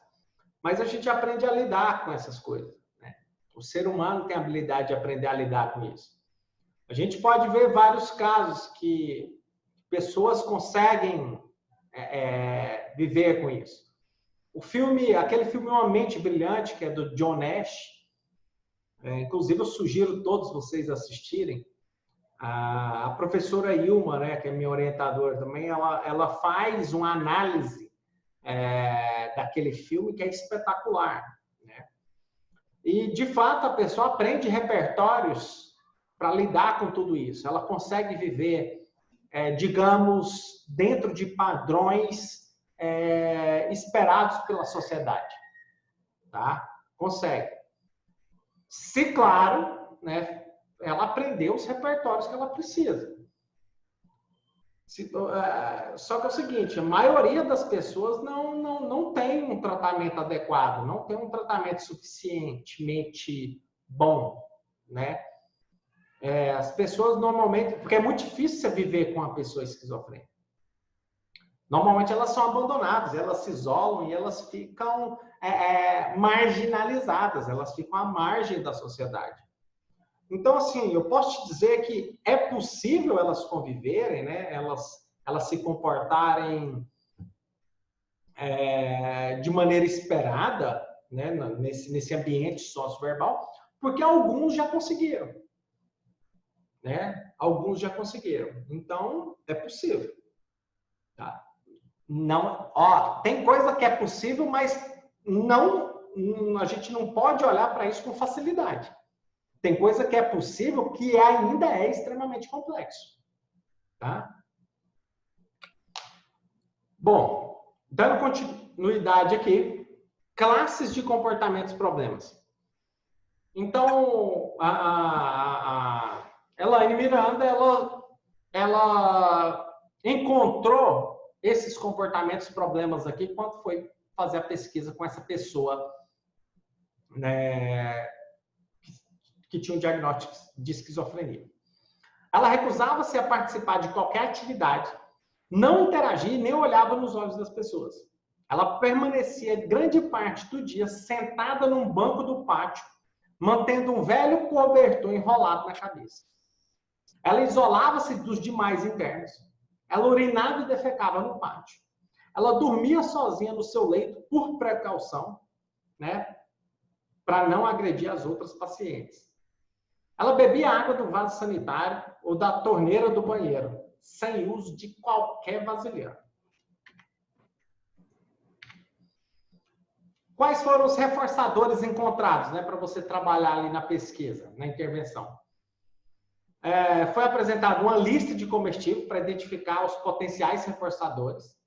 Mas a gente aprende a lidar com essas coisas, né? O ser humano tem a habilidade de aprender a lidar com isso. A gente pode ver vários casos que pessoas conseguem viver com isso. Aquele filme Uma Mente Brilhante, que é do John Nash, inclusive eu sugiro todos vocês assistirem. A professora Ilma, né, que é minha orientadora também, ela faz uma análise daquele filme que é espetacular, né? E, de fato, a pessoa aprende repertórios para lidar com tudo isso. Ela consegue viver, digamos, dentro de padrões esperados pela sociedade, tá? Consegue. Se, claro, né, ela aprendeu os repertórios que ela precisa. Só que é o seguinte, a maioria das pessoas não tem um tratamento adequado, não tem um tratamento suficientemente bom, né? As pessoas normalmente... Porque é muito difícil você viver com uma pessoa esquizofrênica. Normalmente elas são abandonadas, elas se isolam e elas ficam marginalizadas, elas ficam à margem da sociedade. Então, assim, eu posso te dizer que é possível elas conviverem, né? Elas se comportarem de maneira esperada, né? Nesse ambiente socioverbal, porque alguns já conseguiram, né? Alguns já conseguiram. Então, é possível. Tá? Não, tem coisa que é possível, mas a gente não pode olhar para isso com facilidade. Tem coisa que é possível que ainda é extremamente complexo. Tá? Bom, dando continuidade aqui, classes de comportamentos problemas. Então, a Elaine Miranda, ela encontrou esses comportamentos problemas aqui quando foi fazer a pesquisa com essa pessoa, né, que tinha um diagnóstico de esquizofrenia. Ela recusava-se a participar de qualquer atividade, não interagia e nem olhava nos olhos das pessoas. Ela permanecia grande parte do dia sentada num banco do pátio, mantendo um velho cobertor enrolado na cabeça. Ela isolava-se dos demais internos. Ela urinava e defecava no pátio. Ela dormia sozinha no seu leito por precaução, né, para não agredir as outras pacientes. Ela bebia água do vaso sanitário ou da torneira do banheiro, sem uso de qualquer vasilhame. Quais foram os reforçadores encontrados, né, para você trabalhar ali na pesquisa, na intervenção? Foi apresentada uma lista de comestíveis para identificar os potenciais reforçadores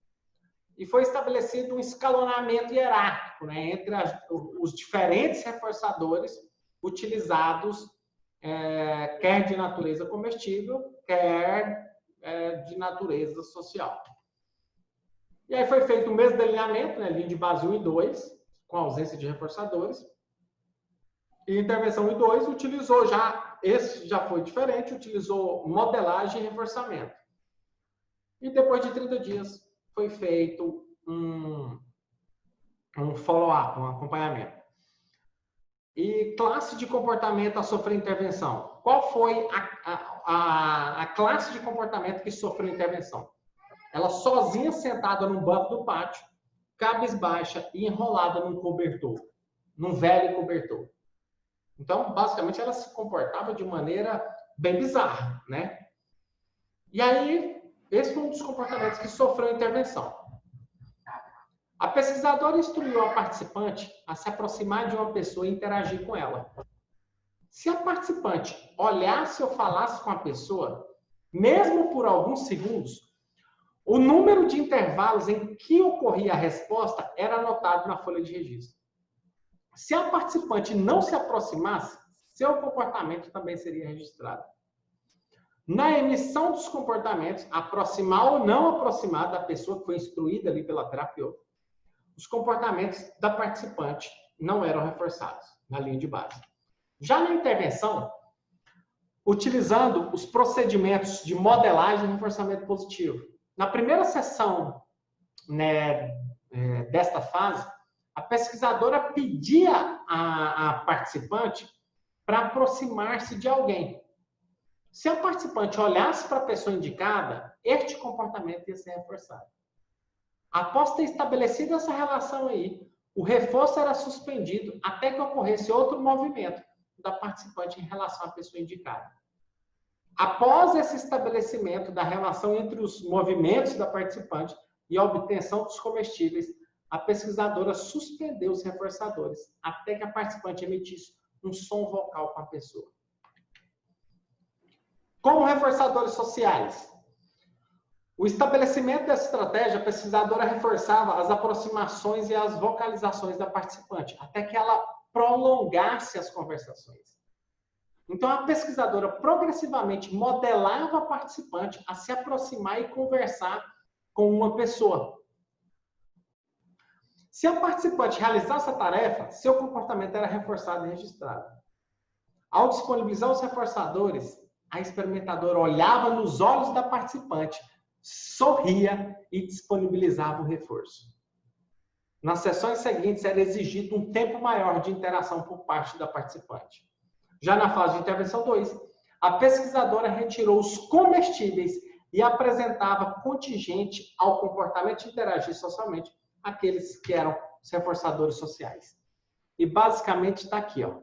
e foi estabelecido um escalonamento hierárquico, né, entre os diferentes reforçadores utilizados, quer de natureza comestível, quer de natureza social. E aí foi feito o mesmo delineamento, né, linha de base 1 e 2, com ausência de reforçadores. E intervenção 1 e 2 utilizou esse já foi diferente, utilizou modelagem e reforçamento. E depois de 30 dias foi feito um follow-up, um acompanhamento. E classe de comportamento a sofrer intervenção. Qual foi a classe de comportamento que sofreu intervenção? Ela sozinha sentada num banco do pátio, cabisbaixa e enrolada num cobertor, num velho cobertor. Então, basicamente, ela se comportava de maneira bem bizarra, né? E aí, esse foi um dos comportamentos que sofreu intervenção. A pesquisadora instruiu a participante a se aproximar de uma pessoa e interagir com ela. Se a participante olhasse ou falasse com a pessoa, mesmo por alguns segundos, o número de intervalos em que ocorria a resposta era anotado na folha de registro. Se a participante não se aproximasse, seu comportamento também seria registrado. Na emissão dos comportamentos, aproximar ou não aproximar da pessoa que foi instruída ali pela terapeuta, os comportamentos da participante não eram reforçados na linha de base. Já na intervenção, utilizando os procedimentos de modelagem e reforçamento positivo. Na primeira sessão, né, desta fase, a pesquisadora pedia à participante para aproximar-se de alguém. Se a participante olhasse para a pessoa indicada, este comportamento ia ser reforçado. Após ter estabelecido essa relação aí, o reforço era suspendido até que ocorresse outro movimento da participante em relação à pessoa indicada. Após esse estabelecimento da relação entre os movimentos da participante e a obtenção dos comestíveis, a pesquisadora suspendeu os reforçadores até que a participante emitisse um som vocal com a pessoa. Como reforçadores sociais, o estabelecimento dessa estratégia, a pesquisadora reforçava as aproximações e as vocalizações da participante, até que ela prolongasse as conversações. Então, a pesquisadora progressivamente modelava a participante a se aproximar e conversar com uma pessoa. Se a participante realizasse a tarefa, seu comportamento era reforçado e registrado. Ao disponibilizar os reforçadores, a experimentadora olhava nos olhos da participante, sorria e disponibilizava o reforço. Nas sessões seguintes, era exigido um tempo maior de interação por parte da participante. Já na fase de intervenção 2, a pesquisadora retirou os comestíveis e apresentava contingente ao comportamento de interagir socialmente aqueles que eram os reforçadores sociais. E basicamente está aqui, ó.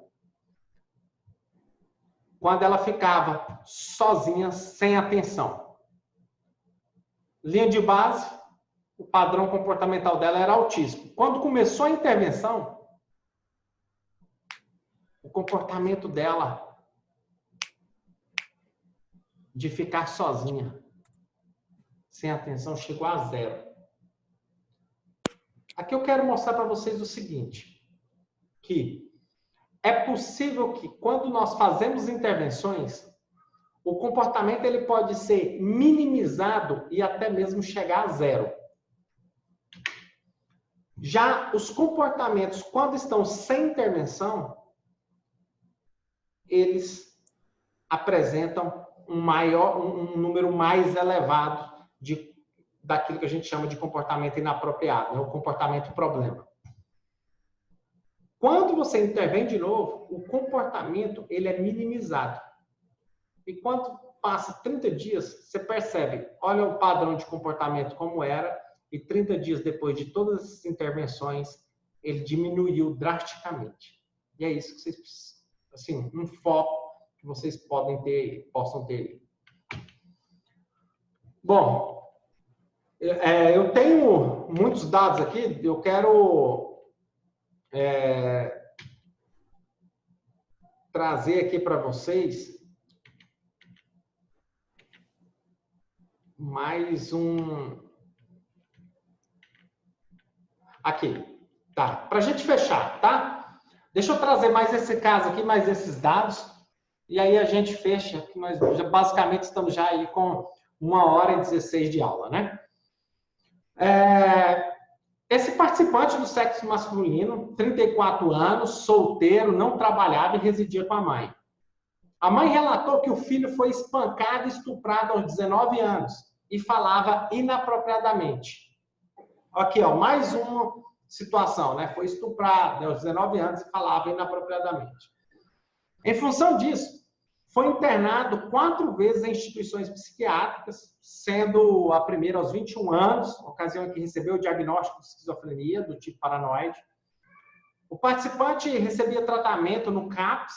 Quando ela ficava sozinha, sem atenção. Linha de base, o padrão comportamental dela era autismo. Quando começou a intervenção, o comportamento dela de ficar sozinha, sem atenção, chegou a 0. Aqui eu quero mostrar para vocês o seguinte, que é possível que quando nós fazemos intervenções, o comportamento ele pode ser minimizado e até mesmo chegar a 0. Já os comportamentos, quando estão sem intervenção, eles apresentam um número mais elevado daquilo que a gente chama de comportamento inapropriado, né? O comportamento problema. Quando você intervém de novo, o comportamento ele é minimizado. E quando passa 30 dias, você percebe, olha o padrão de comportamento como era, e 30 dias depois de todas essas intervenções, ele diminuiu drasticamente. E é isso que vocês, assim, um foco que vocês possam ter. Bom, eu tenho muitos dados aqui, eu quero trazer aqui para vocês mais um. Aqui, tá? Para a gente fechar, tá? Deixa eu trazer mais esse caso aqui, mais esses dados, e aí a gente fecha, que nós basicamente estamos já aí com 1h16 de aula, né? Esse participante do sexo masculino, 34 anos, solteiro, não trabalhava e residia com a mãe. A mãe relatou que o filho foi espancado e estuprado aos 19 anos e falava inapropriadamente. Aqui, ó, mais uma situação, né? Foi estuprado, né, aos 19 anos e falava inapropriadamente. Em função disso, foi internado 4 vezes em instituições psiquiátricas, sendo a primeira aos 21 anos, ocasião em que recebeu o diagnóstico de esquizofrenia do tipo paranoide. O participante recebia tratamento no CAPS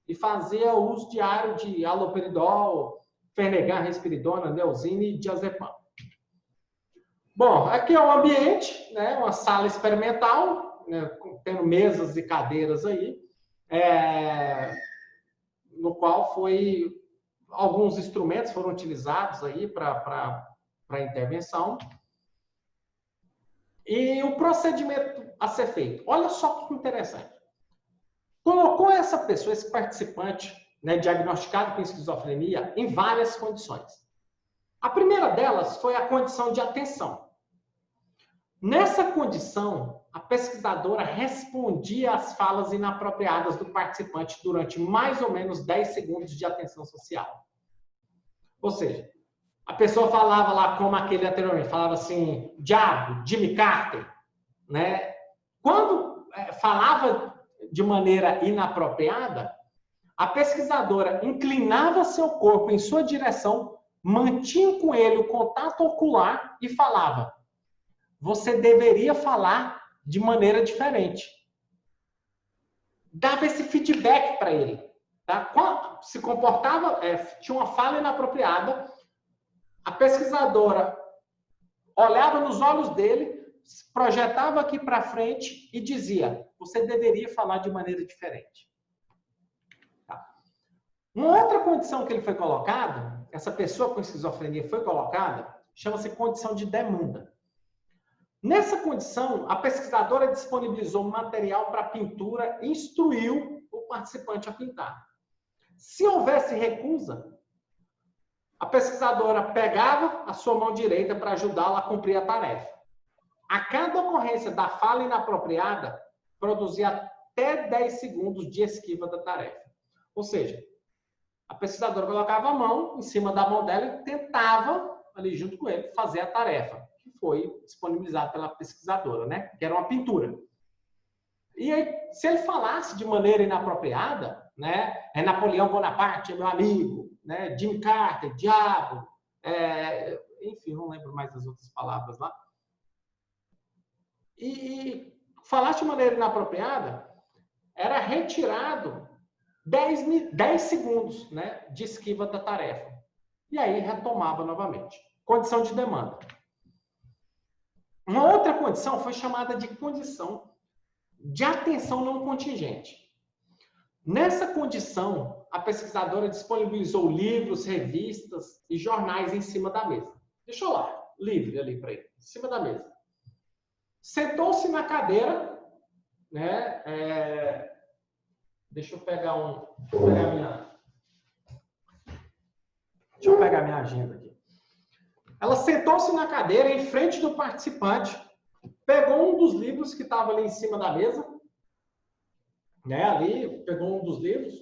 e fazia uso diário de haloperidol, Fernegan, risperidona, Neosine e diazepam. Bom, aqui é o ambiente, né, uma sala experimental, né, tendo mesas e cadeiras aí, no qual alguns instrumentos foram utilizados aí para a intervenção. E o procedimento a ser feito. Olha só que interessante. Colocou essa pessoa, esse participante, né, diagnosticado com esquizofrenia, em várias condições. A primeira delas foi a condição de atenção. Nessa condição, a pesquisadora respondia às falas inapropriadas do participante durante mais ou menos 10 segundos de atenção social. Ou seja, a pessoa falava lá como aquele anteriormente, falava assim, diabo, Jimmy Carter, né? Quando falava de maneira inapropriada, a pesquisadora inclinava seu corpo em sua direção, mantinha com ele o contato ocular e falava: você deveria falar de maneira diferente. Dava esse feedback para ele. Tá? Quando se comportava, tinha uma fala inapropriada, a pesquisadora olhava nos olhos dele, projetava aqui para frente e dizia: você deveria falar de maneira diferente. Tá. Uma outra condição que ele foi colocado, essa pessoa com esquizofrenia foi colocada, chama-se condição de demanda. Nessa condição, a pesquisadora disponibilizou material para pintura e instruiu o participante a pintar. Se houvesse recusa, a pesquisadora pegava a sua mão direita para ajudá-la a cumprir a tarefa. A cada ocorrência da fala inapropriada, produzia até 10 segundos de esquiva da tarefa. Ou seja, a pesquisadora colocava a mão em cima da mão dela e tentava, ali junto com ele, fazer a tarefa, que foi disponibilizada pela pesquisadora, né? Que era uma pintura. E aí, se ele falasse de maneira inapropriada, né? É Napoleão Bonaparte, é meu amigo, né? Jimmy Carter, diabo, enfim, não lembro mais as outras palavras lá. E falasse de maneira inapropriada, era retirado 10 segundos, né, de esquiva da tarefa. E aí retomava novamente. Condição de demanda. Uma outra condição foi chamada de condição de atenção não contingente. Nessa condição, a pesquisadora disponibilizou livros, revistas e jornais em cima da mesa. Deixou lá, livre ali para ele, em cima da mesa. Sentou-se na cadeira, né? Deixa eu pegar minha agenda aqui. Ela sentou-se na cadeira em frente do participante, pegou um dos livros que estava ali em cima da mesa, né? Ali, pegou um dos livros,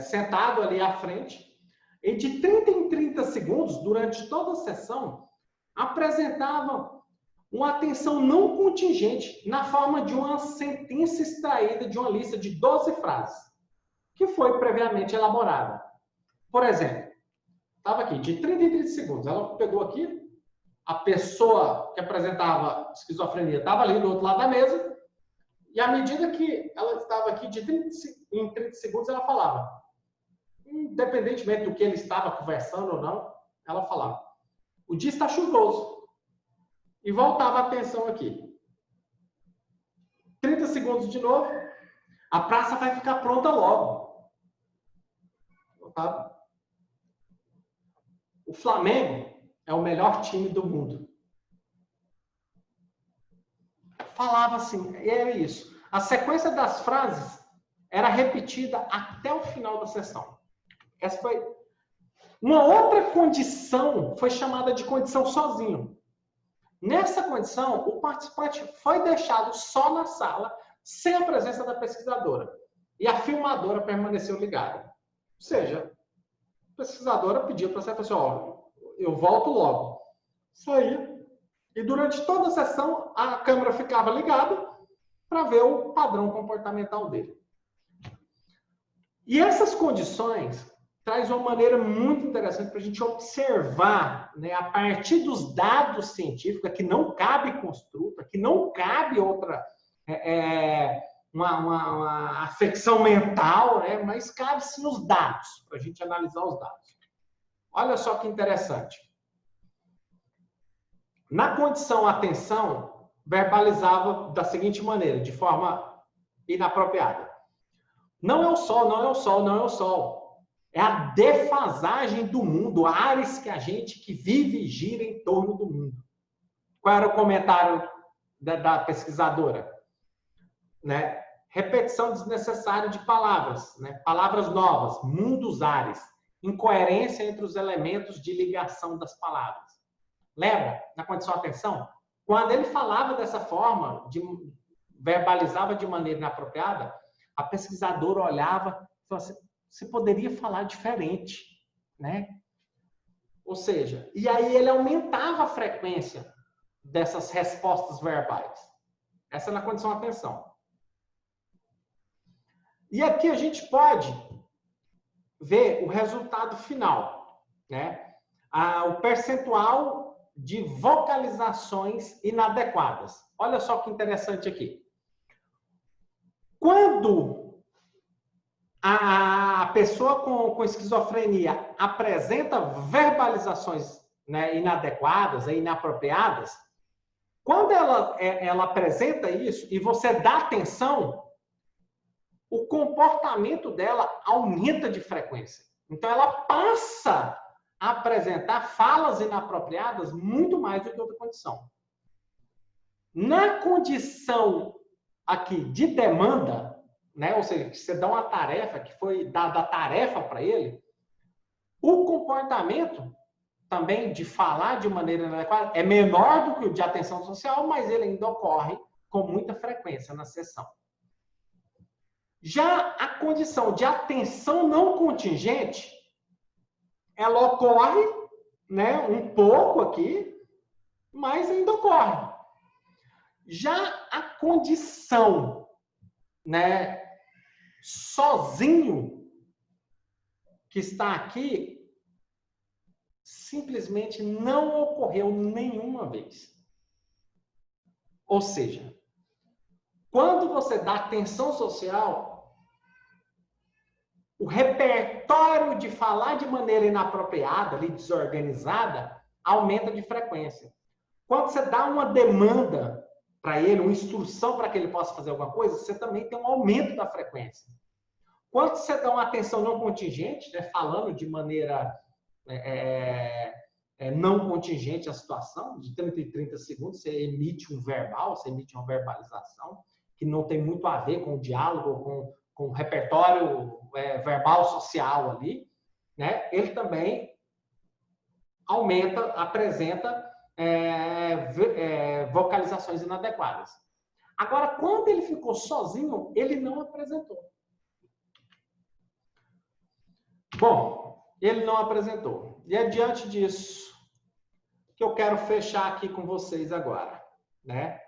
sentado ali à frente, e de 30 em 30 segundos, durante toda a sessão, apresentava uma atenção não contingente na forma de uma sentença extraída de uma lista de 12 frases, que foi previamente elaborada. Por exemplo, estava aqui, de 30 em 30 segundos, ela pegou aqui, a pessoa que apresentava esquizofrenia estava ali do outro lado da mesa, e à medida que ela estava aqui, de 30 em 30 segundos, ela falava, independentemente do que ele estava conversando ou não, ela falava, o dia está chuvoso. E voltava a atenção aqui. 30 segundos de novo. A praça vai ficar pronta logo. Voltava. O Flamengo é o melhor time do mundo. Falava assim, e era isso. A sequência das frases era repetida até o final da sessão. Essa foi uma outra condição, foi chamada de condição sozinho. Nessa condição, o participante foi deixado só na sala, sem a presença da pesquisadora. E a filmadora permaneceu ligada. Ou seja, a pesquisadora pediu para você, assim, ó, eu volto logo. Saía, E durante toda a sessão, a câmera ficava ligada para ver o padrão comportamental dele. E essas condições traz uma maneira muito interessante para a gente observar, né, a partir dos dados científicos, que não cabe construta, que não cabe outra uma afecção mental, né, mas cabe sim os dados, para a gente analisar os dados. Olha só que interessante. Na condição atenção, verbalizava da seguinte maneira, de forma inapropriada. Não é o sol, não é o sol, não é o sol. É a defasagem do mundo, ares que a gente que vive e gira em torno do mundo. Qual era o comentário da pesquisadora? Né? Repetição desnecessária de palavras, né? Palavras novas, mundos ares, incoerência entre os elementos de ligação das palavras. Lembra, na condição atenção? Quando ele falava dessa forma, verbalizava de maneira inapropriada, a pesquisadora olhava e falava assim, você poderia falar diferente, né? Ou seja, e aí ele aumentava a frequência dessas respostas verbais. Essa é na condição atenção. E aqui a gente pode ver o resultado final, né? O percentual de vocalizações inadequadas. Olha só que interessante aqui. Quando a pessoa com esquizofrenia apresenta verbalizações, né, inadequadas, inapropriadas, quando ela apresenta isso e você dá atenção, o comportamento dela aumenta de frequência. Então, ela passa a apresentar falas inapropriadas muito mais do que outra condição. Na condição aqui de demanda, né? Ou seja, que você dá uma tarefa, que foi dada a tarefa para ele, o comportamento também de falar de maneira inadequada é menor do que o de atenção social, mas ele ainda ocorre com muita frequência na sessão. Já a condição de atenção não contingente, ela ocorre, né, um pouco aqui, mas ainda ocorre. Já a condição, né, sozinho, que está aqui, simplesmente não ocorreu nenhuma vez. Ou seja, quando você dá atenção social, o repertório de falar de maneira inapropriada, ali, desorganizada, aumenta de frequência. Quando você dá uma demanda para ele, uma instrução para que ele possa fazer alguma coisa, você também tem um aumento da frequência. Quando você dá uma atenção não contingente, né, falando de maneira não contingente a situação, de 30 em 30 segundos, você emite um verbal, você emite uma verbalização, que não tem muito a ver com o diálogo, com o repertório verbal social ali, né? Ele também aumenta, apresenta vocalizações inadequadas. Agora, quando ele ficou sozinho, ele não apresentou. Bom, ele não apresentou. E é diante disso que eu quero fechar aqui com vocês agora, né?